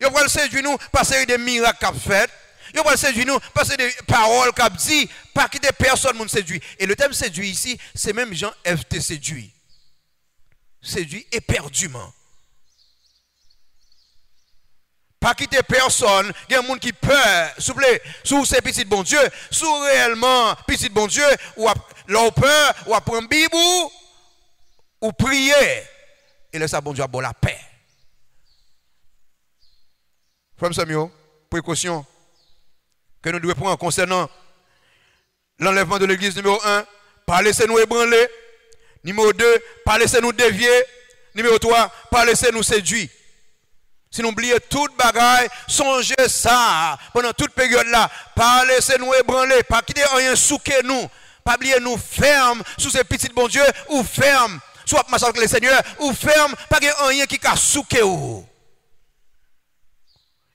Il va séduire nous parce que des miracles qu'a fait. Il va séduire nous parce que des paroles qu'a dit. Pas que des personnes nous séduit. Et le terme séduit ici, c'est même Jean FT séduit. Séduit éperdument. Pas quitter personne, il y a des gens qui peur, s'il vous plaît, sous ces petits bon Dieu, sous réellement petits bon Dieu, ou leur peur, ou à prendre Bible, ou prier, et laisser bon Dieu avoir la paix. Frère Samuel, précaution que nous devons prendre concernant l'enlèvement de l'église numéro 1, pas laisser nous ébranler, numéro 2, pas laisser nous dévier, numéro 3, pas laisser nous séduire. Si nous oublions toute bagaille, songez ça pendant toute période là. Pas laisser nous ébranler, pas quitter rien souquer nous. Pas oublier nous ferme sous ces petits bon Dieu ou ferme. Soit marcher avec le Seigneur ou ferme, pas qu'il rien qui a souqué ou.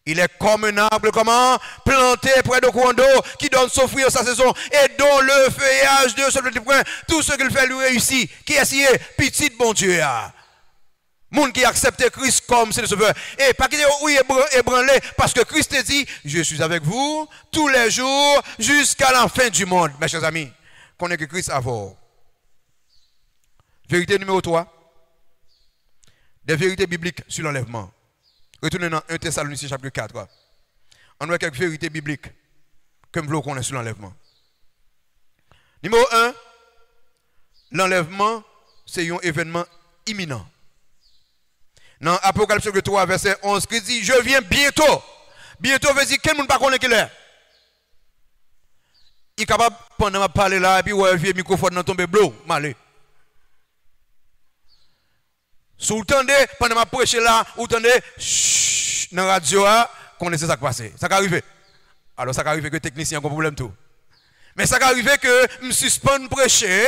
Il est comme un arbre comment planté près de courant d'eau qui donne son fruit à sa saison et dont le feuillage de ce petit point, tout ce qu'il fait lui réussit. Qui est si petit bon Dieu a. Monde qui accepte Christ comme c'est le sauveur. Et pas qu'il oui ébranlé parce que Christ te dit, je suis avec vous tous les jours jusqu'à la fin du monde. Mes chers amis, connaissez que Christ a vous. Vérité numéro 3. Des vérités bibliques sur l'enlèvement. Retournez dans 1 Thessaloniciens chapitre 4. On a quelques vérités bibliques que nous voulons connaître sur l'enlèvement. Numéro 1. L'enlèvement, c'est un événement imminent. Dans Apocalypse 3, verset 11, qui dit, je viens bientôt. Bientôt veut dire, quel monde ne connaît pas qui est. Il est capable, pendant que je parle là, et puis, ouais, le microphone dans tomber bleu, malé. Si vous entendez, pendant que je prêche là, vous entendez, dans la radio, connaissez ça qui passe. Ça va arriver. Alors, ça va arriver que le technicien a un problème tout. Mais ça va arriver que je suspende prêcher,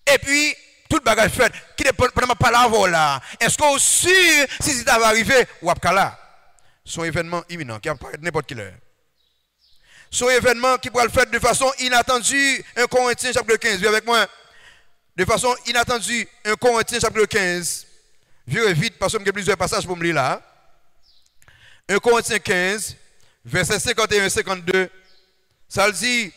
et puis, tout le bagage fait, qui ne peut pas l'avoir là. Est-ce que sûr, si ça va arriver, ou à là, c'est un événement imminent qui apparaît n'importe quelle heure. C'est un événement qui pourra le faire de façon inattendue. 1 Corinthiens chapitre 15, viens avec moi. De façon inattendue, 1 Corinthiens chapitre 15. Viens vite parce que j'ai plusieurs passages pour me lire là. 1 Corinthiens 15, verset 51 et 52. Ça le dit.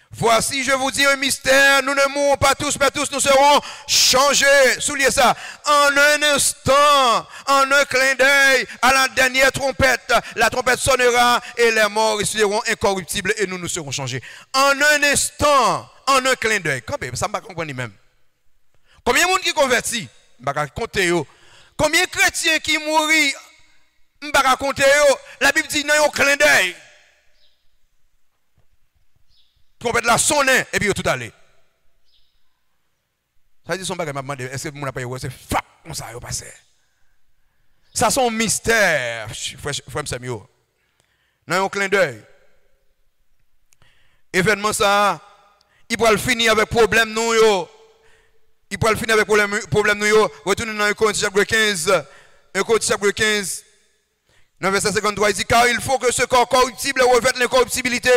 Voici, je vous dis un mystère, nous ne mourrons pas tous, mais tous nous serons changés. Soulignez ça. En un instant, en un clin d'œil, à la dernière trompette, la trompette sonnera et les morts seront incorruptibles et nous nous serons changés. En un instant, en un clin d'œil. Ça ne va pas comprendre même. Combien de monde qui convertit? Je ne vais pas compter. Combien de chrétiens qui mourent? Je ne vais pas compter. La Bible dit non, un clin d'œil. Trompette la sonner et puis tout aller. Ça dit son bagage m'a demandé est-ce que mon appel c'est fac comme ça yo passé. Ça son mystère frère Samuel. Dans un clin d'œil. Événement ça il va le finir avec problème nous yo. Il peut le finir avec problème nous. Retournez dans 1 Corinthiens chapitre 15. 1 Corinthiens chapitre 15. Dans verset 53, il dit, car il faut que ce corps corruptible revête l'incorruptibilité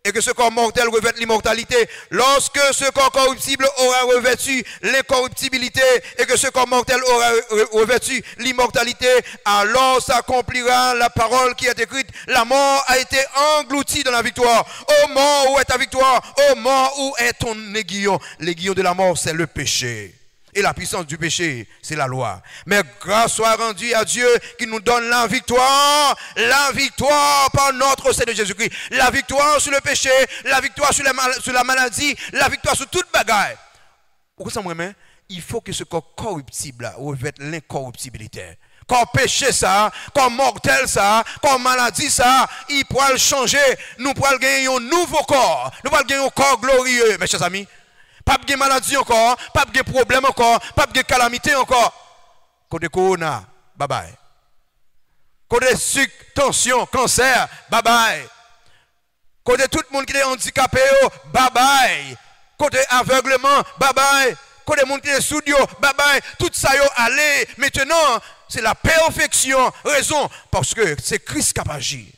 et que ce corps mortel revête l'immortalité. Lorsque ce corps corruptible aura revêtu l'incorruptibilité et que ce corps mortel aura revêtu l'immortalité, alors s'accomplira la parole qui est écrite. La mort a été engloutie dans la victoire. Ô mort, où est ta victoire? Ô mort, où est ton aiguillon? L'aiguillon de la mort, c'est le péché. Et la puissance du péché, c'est la loi. Mais grâce soit rendue à Dieu qui nous donne la victoire par notre Seigneur Jésus-Christ. La victoire sur le péché, la victoire sur la maladie, la victoire sur toute bagaille. Pourquoi ça me il faut que ce corps corruptible revête l'incorruptibilité. Corps péché ça, corps mortel ça, corps maladie ça, il pourra le changer. Nous pourrons gagner un nouveau corps. Nous pourrons gagner un corps glorieux, mes chers amis. Pas de maladie encore, pas de problème encore, pas de calamité encore. Côté corona, bye bye. Côté sucre, tension, cancer, bye bye. Côté tout le monde qui est handicapé, bye bye. Côté aveuglement, bye bye. Côté monde qui est sourd, bye bye. Tout ça, allez. Maintenant, c'est la perfection. Raison, parce que c'est Christ qui a agi.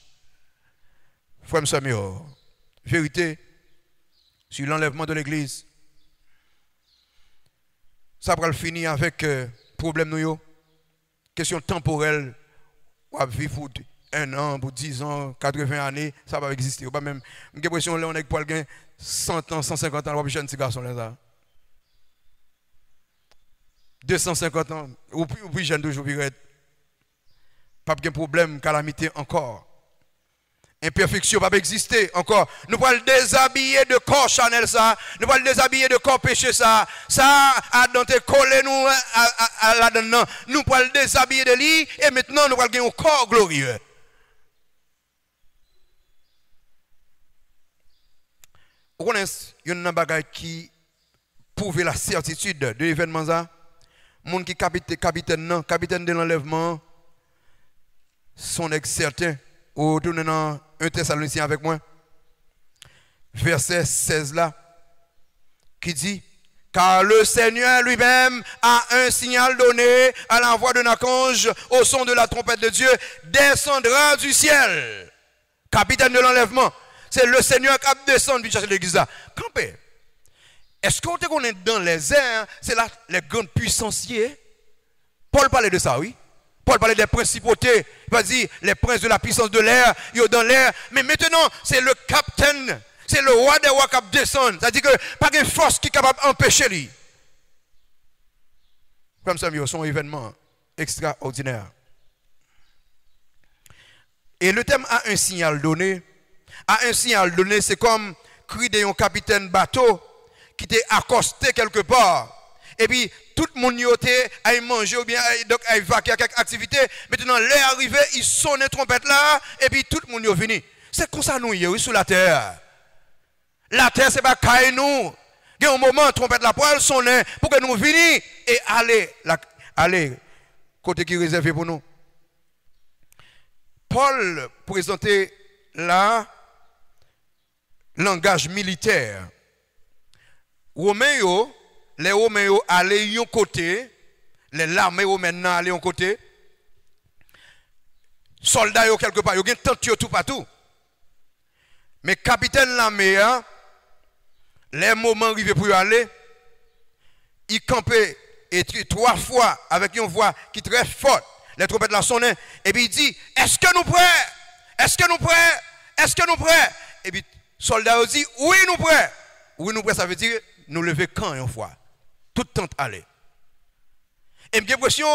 Frère Samuel, vérité sur l'enlèvement de l'église. Ça va finir avec problème nous. Question temporelle. On va vivre pour 1 an, pour 10 ans, 80 années, ça va exister. Pas même, j'ai l'impression là on est pour 100 ans, 150 ans, on va jeune petit garçon là. 250 ans, ou plus jeune toujours, pas de problème, calamité encore. Imperfection va pas exister encore. Nous allons le déshabiller de corps Chanel ça. Nous allons le déshabiller de corps péché ça. Ça a dans tes collés nous à là-dedans. Nous allons le déshabiller de lui et maintenant nous allons gagner un corps glorieux. Vous connaissez, il y a un bagage qui prouve la certitude de l'événement ça. Monde qui capitaine de l'enlèvement sont certain. Ou tournez dans 1 Thessaloniciens avec moi. Verset 16 là. Qui dit, car le Seigneur lui-même a un signal donné à la voix d'un archange au son de la trompette de Dieu, descendra du ciel. Capitaine de l'enlèvement. C'est le Seigneur qui descend du chercher l'église là. Campé. Est-ce qu'on est dans les airs? C'est là les grandes puissances. Paul parlait de ça, oui. Paul parlait des principautés, il va dire les princes de la puissance de l'air, ils sont dans l'air. Mais maintenant, c'est le capitaine, c'est le roi des rois qui descend. C'est-à-dire que pas de force qui est capable d'empêcher lui. Comme ça, c'est un événement extraordinaire. Et le thème a un signal donné. A un signal donné, c'est comme cri d'un capitaine bateau qui était accosté quelque part. Et puis, tout le monde a mangé ou bien a évacué à quelque activité. Maintenant, l'heure arrivée, ils sonnent les trompettes là, et puis tout le monde est venu. C'est comme ça nous y sur la terre. La terre, c'est pas caille nous. Il y a un moment, trompette la poêle sonne pour que nous venions et aller côté qui est réservé pour nous. Paul présentait là langage militaire. Romain, les Romains allaient d'un côté, les armées romaines allaient d'un côté, soldats quelque part, ils ont tenté tout partout. Mais capitaine l'armée, les moments arrivés pour y aller, il campait et 3 fois avec une voix qui est très forte, les trompettes la sonnaient, et puis il dit, est-ce que nous prêts? Est-ce que nous prêts? Est-ce que nous prêts? Et puis, soldats dit, oui nous prêts. Oui nous prêts, ça veut dire, nous lever quand une fois. Tout temps aller. Et j'ai l'impression,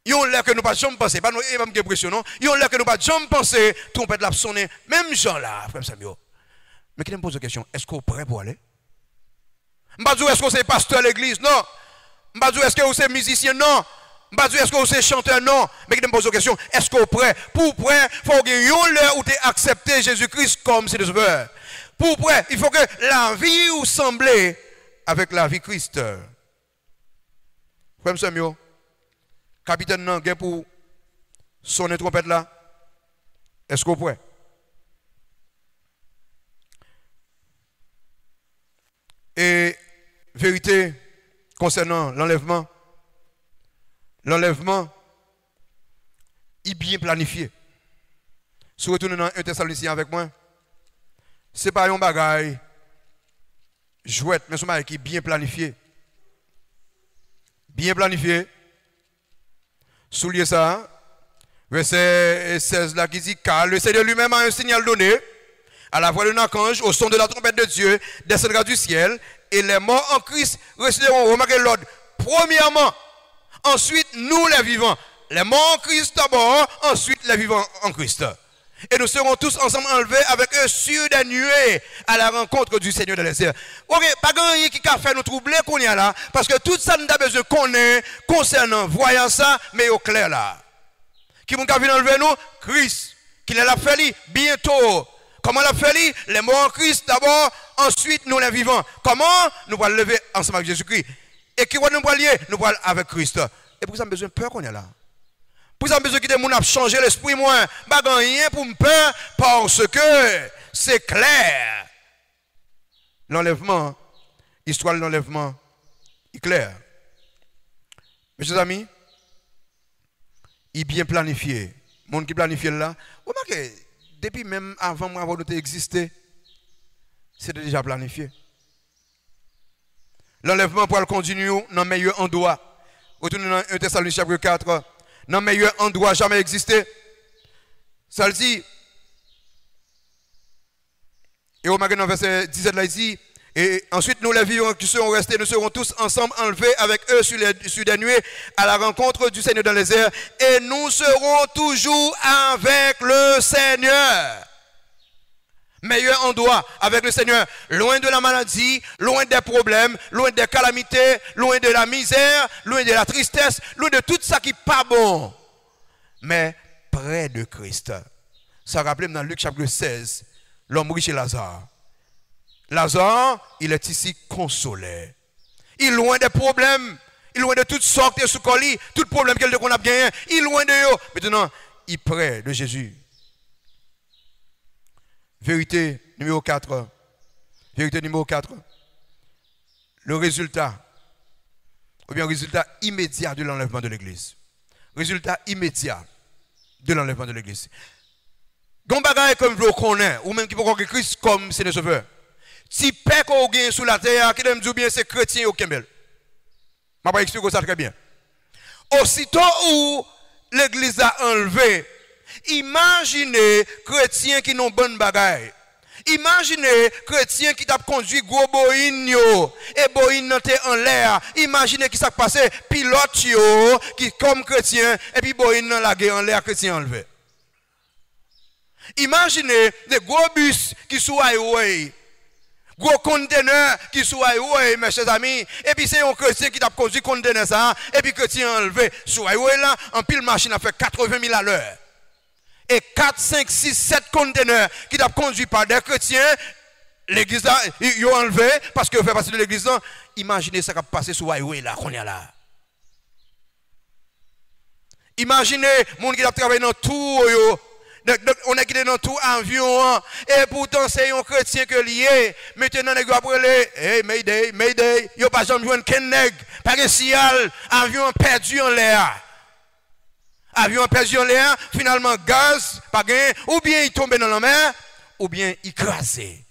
ils ont l'air que nous ne pas jamais penser, pas nous, j'ai l'impression, non? Ils ont l'air que nous ne pas jamais penser, trompette la sonner, même gens là, frère Samuel. Mais qui me pose la question, est-ce qu'on est prêt pour aller? Mbadou, est-ce que c'est pasteur à l'église? Non. Mbadou, est-ce que c'est musicien? Non. Mbadou, est-ce que c'est chanteur? Non. Mais qui me pose la question, est-ce qu'on est prêt? Pour prêt, il faut qu'il y ait une l'heure où tu accepté Jésus-Christ comme c'est sauveur. Pour prêt, il faut que la vie ou semble avec la vie Christ. Frère Samuel, capitaine nan gen pour sonner trompette là. Est-ce qu'on peut? Et vérité concernant l'enlèvement. L'enlèvement est bien planifié. Si vous retournez dans 1 Thessaloniciens avec moi, ce n'est pas un bagage jouette, mais c'est un bagage qui est bien planifié. Bien planifié. Souliez ça. Verset 16 là qui dit, car le Seigneur lui-même a un signal donné, à la voix d'un archange, au son de la trompette de Dieu, descendra du ciel, et les morts en Christ resteront. Remarquez l'ordre. Premièrement, ensuite nous les vivants. Les morts en Christ d'abord, ensuite les vivants en Christ. Et nous serons tous ensemble enlevés avec eux sur des nuées à la rencontre du Seigneur de l'Éternel. Ok, pas grand-chose qui a fait nous troubler qu'on y a là, parce que tout ça nous a besoin qu'on ait concernant voyant ça, mais au clair là. Qui nous a vu enlever nous? Christ. Qui l'a fait bientôt. Comment l'a fait? Les morts en Christ d'abord, ensuite nous les vivants. Comment? Nous allons lever ensemble avec Jésus-Christ. Et qui va nous lier? Nous allons avec Christ. Et pour ça, nous avons besoin de peur qu'on est là. Pour ça, nous avons besoin que des gens changent l'esprit, moi. Pas rien pour me peur, parce que c'est clair. L'enlèvement, l'histoire de l'enlèvement est claire. Mes chers amis, il est bien planifié. Le monde qui planifie là, remarquez, depuis même avant moi avoir existé, c'était déjà planifié. L'enlèvement pour le continuer dans le meilleur endroit. Retournez dans 1 Thessaloniciens chapitre 4. Dans le meilleur endroit jamais existé. Ça le dit. Et au magasin verset 17 là, il dit, et ensuite nous les vivants qui seront restés, nous serons tous ensemble enlevés avec eux sur des nuées à la rencontre du Seigneur dans les airs. Et nous serons toujours avec le Seigneur. Meilleur endroit avec le Seigneur, loin de la maladie, loin des problèmes, loin des calamités, loin de la misère, loin de la tristesse, loin de tout ça qui n'est pas bon. Mais près de Christ. Ça rappelle dans Luc chapitre 16, l'homme riche et Lazare. Lazare, il est ici consolé. Il est loin des problèmes, il est loin de toutes sortes de sous-colis, tout problème qu'on a gagné, il est loin de eux. Maintenant, il est près de Jésus. Vérité numéro 4. Vérité numéro 4. Le résultat, ou bien résultat immédiat de l'enlèvement de l'Église. Résultat immédiat de l'enlèvement de l'Église. Gon bagaille comme vous connaissez, ou même qui peut croire que Christ comme Seigneur Sauveur. Si paix qu'on gagne sous la terre, qui aime dire bien c'est chrétien au Kembel. Je vais expliquer ça très bien. Aussitôt où l'Église a enlevé, imaginez chrétiens qui n'ont bonne bagaille. Imaginez chrétiens qui t'a conduit gros boïne et boïne n'était en l'air. Imaginez qui s'est passé pilote yo qui comme chrétien et puis boïne dans la guerre en l'air chrétien enlevé. Imaginez des gros bus qui sont highway. Gros conteneur qui sont highway mes chers amis et puis c'est un chrétien qui t'a conduit conteneur ça et puis chrétien enlevé sur highway là en pile machine a fait 80 000 à l'heure. Et 4, 5, 6, 7 conteneurs qui sont conduits par des chrétiens, l'église là, ils ont enlevé parce qu'ils font partie de l'église là. Imaginez ça qui a passé sur highway là, qu'on est là. Imaginez, les gens qui ont travaillé dans tout, on a quitté dans tout avion, et pourtant c'est un chrétien que lié. Maintenant, les gars, hey, Mayday, Mayday, ils n'ont pas jamais joué un Kenneg, pas de ciel, avion perdu en l'air. Avion perdu en l'air, finalement gaz, pas gain, ou bien il tombe dans la mer, ou bien il crasé.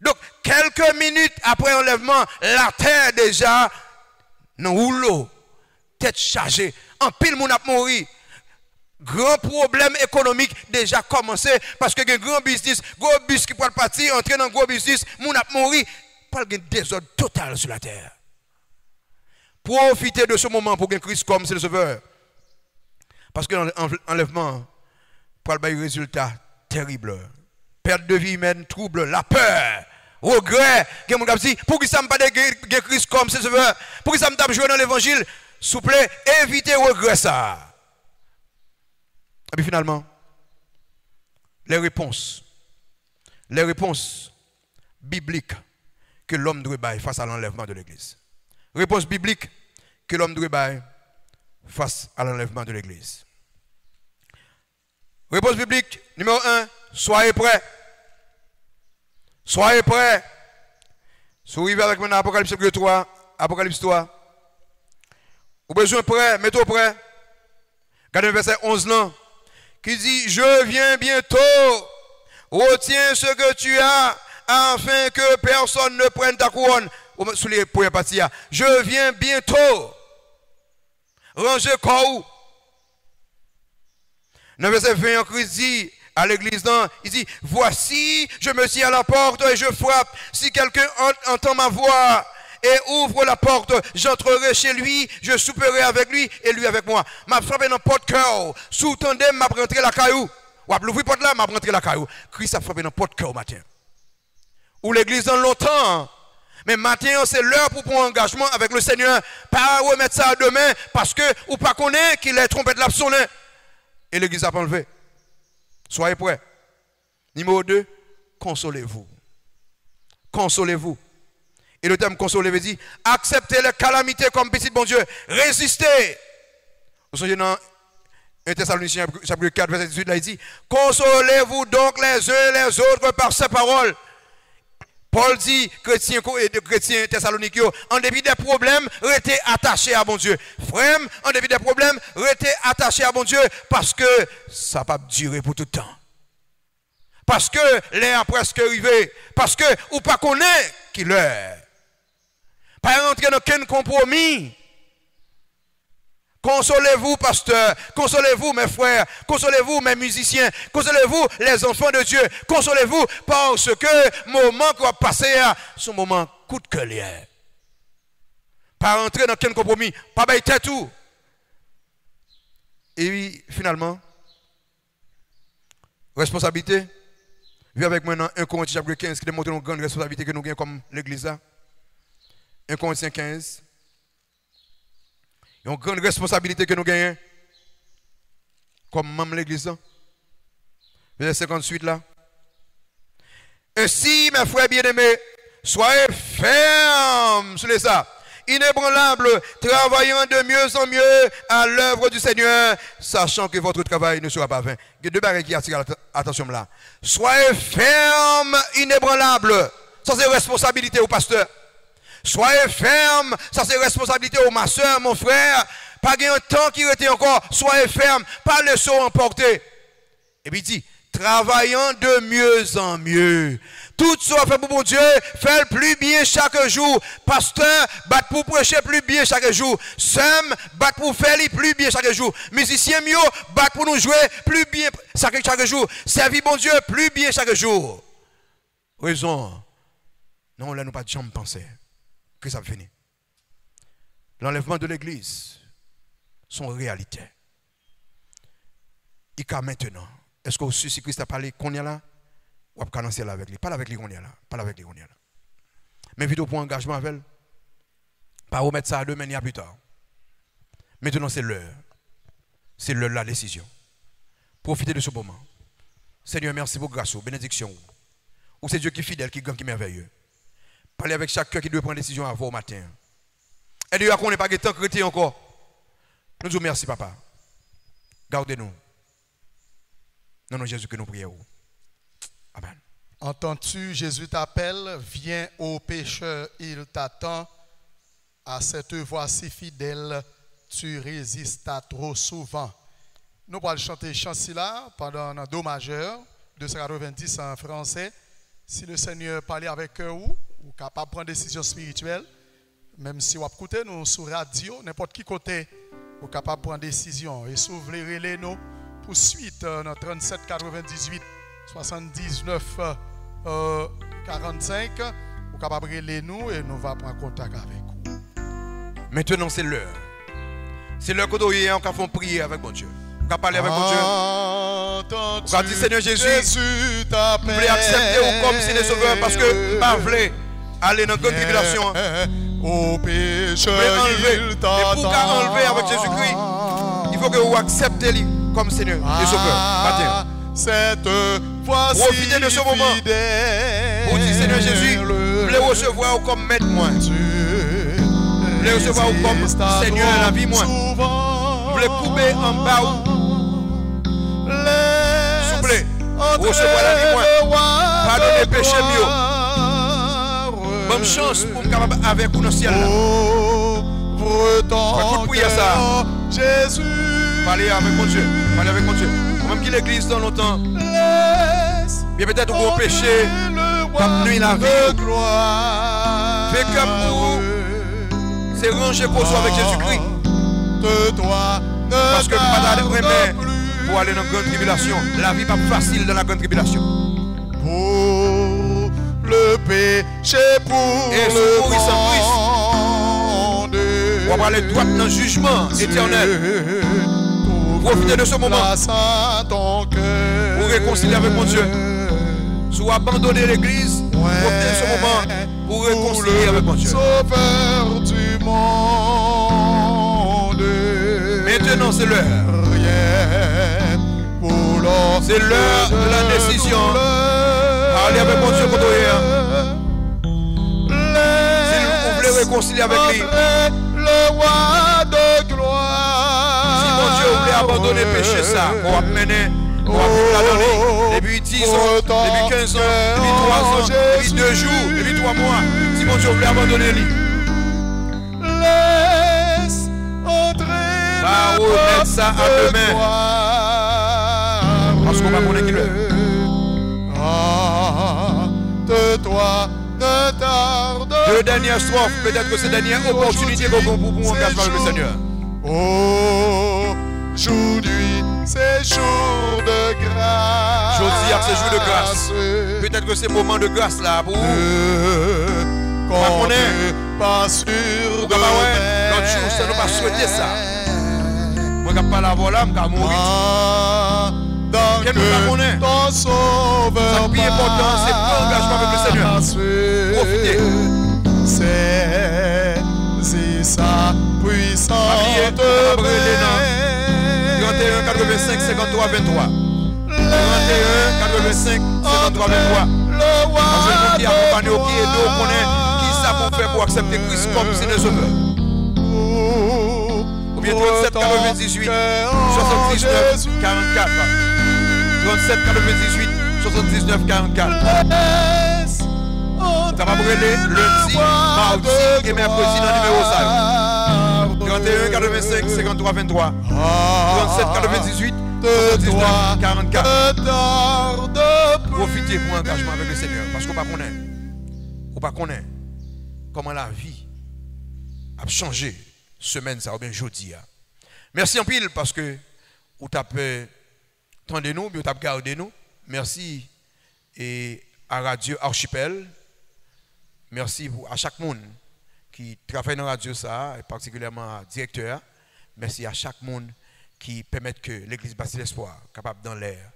Donc, quelques minutes après l'enlèvement, la terre déjà, dans rouleau, tête chargée, en pile moun a mouri. Grand problème économique déjà commencé, parce que un grand business, gros bus qui peut partir, entrer dans un gros business, moun a mouri, pas de désordre total sur la terre. Profitez de ce moment pour que Christ comme c'est le sauveur. Parce que l'enlèvement, pour le résultat terrible, perte de vie humaine, trouble, la peur, regret, pour que ça ne pas de Christ comme c'est sauveur, pour que ça ne pas jouer dans l'évangile, s'il vous plaît, évitez regret ça. Et puis finalement, les réponses bibliques que l'homme doit bailler face à l'enlèvement de l'Église. Réponse biblique que l'homme doit bailler face à l'enlèvement de l'Église. Réponse biblique numéro 1, soyez prêts. Soyez prêts. Souriez avec moi dans Apocalypse chapitre 3 Apocalypse 3. Vous avez besoin prêt, mettez-vous prêt. Regardez le verset 11 là, qui dit, je viens bientôt, retiens ce que tu as, afin que personne ne prenne ta couronne. Sous les premières parties, je viens bientôt. Rangez corps. Dans le verset 20, Christ dit à l'église, il dit, voici, je me tiens à la porte et je frappe. Si quelqu'un entend ma voix et ouvre la porte, j'entrerai chez lui, je souperai avec lui et lui avec moi. M'a frappé dans le porte-cœur. Sous tandem, m'a rentré la caillou. Ou l'ouvrir porte là, m'a rentré la caillou. Christ a frappé dans le porte-cœur matin. Ou l'église dans longtemps. Mais maintenant, c'est l'heure pour prendre engagement avec le Seigneur. Pas remettre ça à demain parce que ou pas connaît qu'il est trompé de la sonné. Et l'église a pas enlevé. Soyez prêts. Numéro 2, consolez-vous. Consolez-vous. Et le terme consoler veut dire acceptez les calamités comme petit bon Dieu. Résistez. Vous savez dans 1 Thessaloniciens chapitre 4 verset 18 là il dit consolez-vous donc les uns les autres par ces paroles. Paul dit, chrétiens thessaloniques, en dépit des problèmes, restez attachés à bon Dieu. Frère, en dépit des problèmes, restez attachés à bon Dieu parce que ça ne va pas durer pour tout le temps. Parce que l'air a presque arrivé. Parce que ou pas connaît qui l'heure. Pas rentrer dans aucun compromis. Consolez-vous, pasteur. Consolez-vous, mes frères. Consolez-vous, mes musiciens. Consolez-vous, les enfants de Dieu. Consolez-vous, parce que le moment qu'on va passer, ce moment coûte que l'air. Pas rentrer dans aucun compromis. Pas bailler tout. Et puis, finalement, responsabilité. Viens avec moi dans 1 Corinthiens chapitre 15 qui démontre une grande responsabilité que nous avons comme l'église là. 1 Corinthiens 15. Il y a une grande responsabilité que nous gagnons comme membre de l'église. Verset 58 là. Ainsi, mes frères bien-aimés, soyez fermes sur les ça, inébranlables, travaillant de mieux en mieux à l'œuvre du Seigneur, sachant que votre travail ne sera pas vain. Il y a deux barrières qui attirent l'attention là. Soyez fermes, inébranlables. Ça c'est responsabilité au pasteur. Soyez ferme, ça c'est responsabilité au ma soeur, mon frère. Pas un temps qui était encore, soyez ferme, pas le saut emporté. Et puis il dit, travaillant de mieux en mieux. Tout ce qu'on fait pour mon Dieu, fait plus bien chaque jour. Pasteur, bat pour prêcher plus bien chaque jour. Sam, bat pour faire plus bien chaque jour. Musicien mieux, bat pour nous jouer plus bien chaque jour. Servir mon Dieu plus bien chaque jour. Raison. Non, là nous pas de jambe penser. Que ça finit. L'enlèvement de l'église, son réalité. Il y a maintenant. Est-ce que si Christ a parlé qu'on y a là? Ou pas cancer là avec lui? Pas avec lui qu'on y a là. Pas avec lui qu'on y a là. Mais vite pour engagement avec elle. Pas remettre ça à demain ni à plus tard. Maintenant c'est l'heure. C'est l'heure de la décision. Profitez de ce moment. Seigneur, merci pour grâce, bénédiction. Ou c'est Dieu qui est fidèle, qui gagne, qui est merveilleux. Parlez avec chaque cœur qui doit prendre une décision avant au matin. Et Dieu qu'on n'est pas de temps chrétien encore. Nous disons merci, papa. Gardez-nous. Non, non, Jésus, que nous prions. Amen. Entends-tu, Jésus t'appelle, viens au pécheur, il t'attend. À cette voix si fidèle, tu résistes à trop souvent. Nous allons chanter chancy là pendant un do majeur, 290 en français. Si le Seigneur parlait avec vous, ou capable de prendre des décisions spirituelles, même si vous écoutez nous sur radio, n'importe qui côté, vous capable de prendre des décisions. Et si vous voulez relayer nous pour suite dans 37 98 79 45, vous capable de relayer nous et nous va prendre contact avec vous. Maintenant c'est l'heure. C'est l'heure que nous avons prier avec bon Dieu. Vous parler avec mon Dieu. Vous avez dit Seigneur Jésus, vous voulez accepter comme si les sauveurs parce que vous voulez aller dans une grande tribulation. Au pécheur, il t'attend. Et pour enlever avec Jésus-Christ, il faut que vous acceptez lui comme Seigneur et sauveur. Cette fois-ci, profitez de ce moment pour dire Seigneur Jésus, vous voulez recevoir comme maître moi. Vous voulez recevoir comme Seigneur la vie moi. Vous voulez couper en bas. S'il vous plaît, recevoir la vie moi. Pardonnez péché mieux. Bonne chance pour me capable avec vous dans le ciel. Ouvre ton cœur, Jésus. Parlez avec mon Dieu. Parlez avec mon Dieu. Même qu'il l'église dans longtemps. Bien peut-être au péché. Pas nuit la vie. Fais comme vous. C'est ranger pour soi avec Jésus-Christ. Parce que pas d'aller remettre pour aller dans la grande tribulation. La vie n'est pas facile dans la grande tribulation. Pour le péché, pour et le monde. On va aller droit dans le jugement éternel. Profitez de ce moment pour réconcilier avec mon Dieu. Soit abandonner l'église, profitez de ce moment pour réconcilier avec mon Dieu. Sauveur du monde. Maintenant c'est l'heure. C'est l'heure de la décision. Allez avec mon Dieu contre hier. Si vous voulez réconcilier avec lui. Le roi de gloire. Si mon Dieu voulait abandonner le péché, ça, on va mener. On va la donner. Depuis 10 ans, depuis 15 ans, depuis 3 ans, depuis 2 jours, depuis 3 mois. Si mon Dieu voulait abandonner lui. Laisse entrer. Va remettre ça à demain. Parce qu'on va connaître qui le. De toi ne tarde. Deux dernières strophes, peut-être que c'est la dernière opportunité pour engagement avec le Seigneur. Aujourd'hui, c'est jour de grâce. Aujourd'hui, c'est jour de grâce. Peut-être que c'est moment de grâce là pour vous. On n'est pas sûr de l'autre jour, ça ne pas souhaiter ça. Moi, je ne vais pas la voir là, je vais mourir. Quel que ton sauveur. Ce qui est important, c'est prendre engagement avec le Seigneur. Profitez. C'est sa puissante main. 31 85 53 23. 31 85 53 23. Je vous dis accompagner au pied d'eau, qui ça pour faire pour accepter Christ comme Seigneur Sauveur. Ou bien 37 98 79 44. 37 98 79 44. Ça va brûler lundi, mardi et mercredi dans le numéro 5. 31 85 53 23. 37 98 79 44. Profitez pour l'engagement avec le Seigneur. Parce qu'on ne connaît pas comment la vie a changé semaine ça ou bien jeudi. Merci en pile parce que vous tapez tendez nous, vous tapez gardez nous. Merci et à Radio Archipel. Merci à chaque monde qui travaille dans la radio ça, et particulièrement à directeur. Merci à chaque monde qui permet que l'église bâtit l'espoir, capable dans l'air,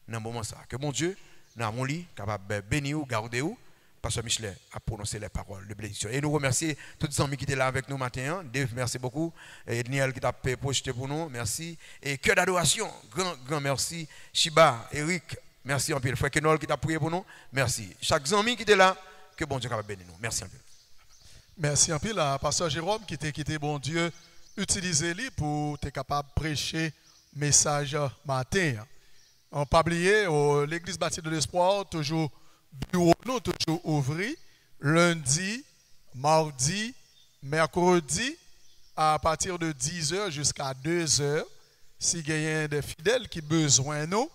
dans le moment ça. Que mon Dieu, dans mon lit, capable de bénir ou garder ou, Pasteur Michelet a prononcé les paroles de bénédiction. Et nous remercions tous les amis qui étaient là avec nous matin. Dave, merci beaucoup. Et Daniel qui t'a projeté pour nous, merci. Et cœur d'adoration, grand merci. Shiba, Eric, merci en pile. Frère Kenol qui t'a prié pour nous, merci. Chaque ami qui était là, que bon Dieu capable bénir nous. Merci en pile. Merci en pile à Pasteur Jérôme qui t'a quitté, bon Dieu, utilisez-le pour être capable de prêcher message matin. On pas oublier, l'église bâtie de l'espoir, toujours bureau nous, toujours ouvert, lundi, mardi, mercredi, à partir de 10h jusqu'à 2h. Si il y a des fidèles qui ont besoin de nous,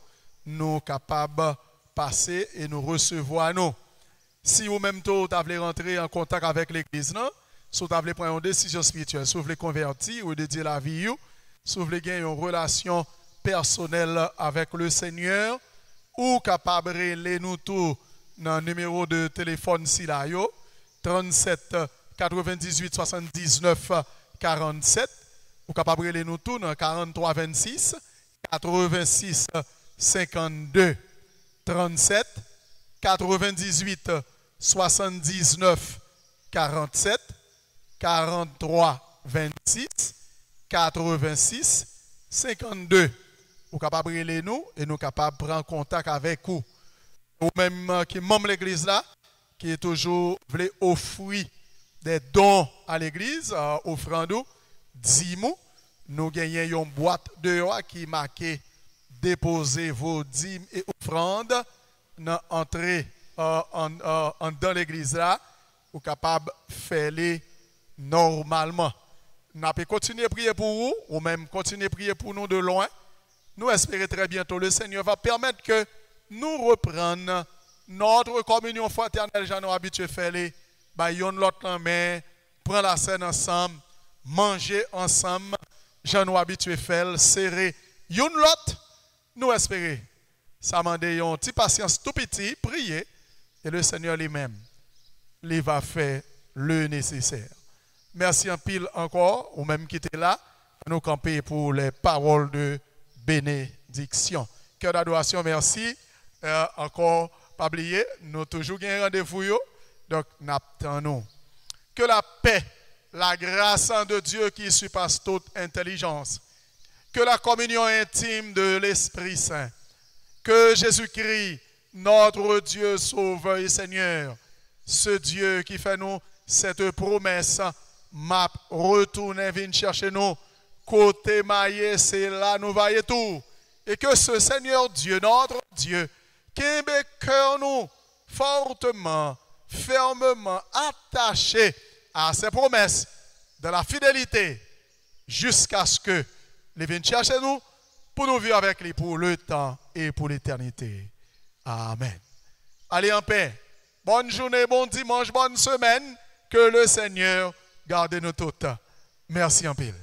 nous sommes capables de passer et nous recevoir nous. Si vous-même vous voulez rentrer en contact avec l'église, si vous voulez prendre une décision spirituelle, si vous voulez convertir ou dédier la vie, si vous voulez gagner une relation personnelle avec le Seigneur, ou capable de nous tous dans le numéro de téléphone Silayo, 37 98 79 47, ou capable de nous tous dans 43 26 86 52, 37 98 79 47, 43 26 86 52. Vous capable de nous et nous capable de prendre contact avec vous. Ou même qui membre de l'église là, qui est toujours voulu offrir des dons à l'église, offrande, dîmes. Nous gagnons une boîte de qui marque déposer vos dîmes et offrandes dans l'entrée dans l'église là. ou capable de faire les normalement. Nous allons continuer à prier pour vous, ou même continuer à prier pour nous de loin. Nous espérons très bientôt le Seigneur va permettre que nous reprenions notre communion fraternelle, j'en ai habitué à faire les, l'autre main, prendre la scène ensemble, manger ensemble, j'en ai habitué à faire, serrer l'autre, nous espérons. Ça m'a demandé une petite patience tout petit, prier, et le Seigneur lui-même, il va faire le nécessaire. Merci en pile encore, ou même qui était là, à nous camper pour les paroles de bénédiction. Cœur d'adoration, merci. Encore, pas oublier, nous toujours un rendez-vous, donc n'attendons. Que la paix, la grâce de Dieu qui surpasse toute intelligence, que la communion intime de l'Esprit Saint, que Jésus-Christ, notre Dieu Sauveur et Seigneur, ce Dieu qui fait nous cette promesse, m'a retourné, vient chercher nous, côté maillé, c'est là nous va et tout. Et que ce Seigneur Dieu, notre Dieu, qui cœur nous fortement, fermement attaché à ses promesses de la fidélité, jusqu'à ce que les viennent chercher nous pour nous vivre avec lui pour le temps et pour l'éternité. Amen. Allez en paix. Bonne journée, bon dimanche, bonne semaine. Que le Seigneur garde nous toutes. Merci en pile.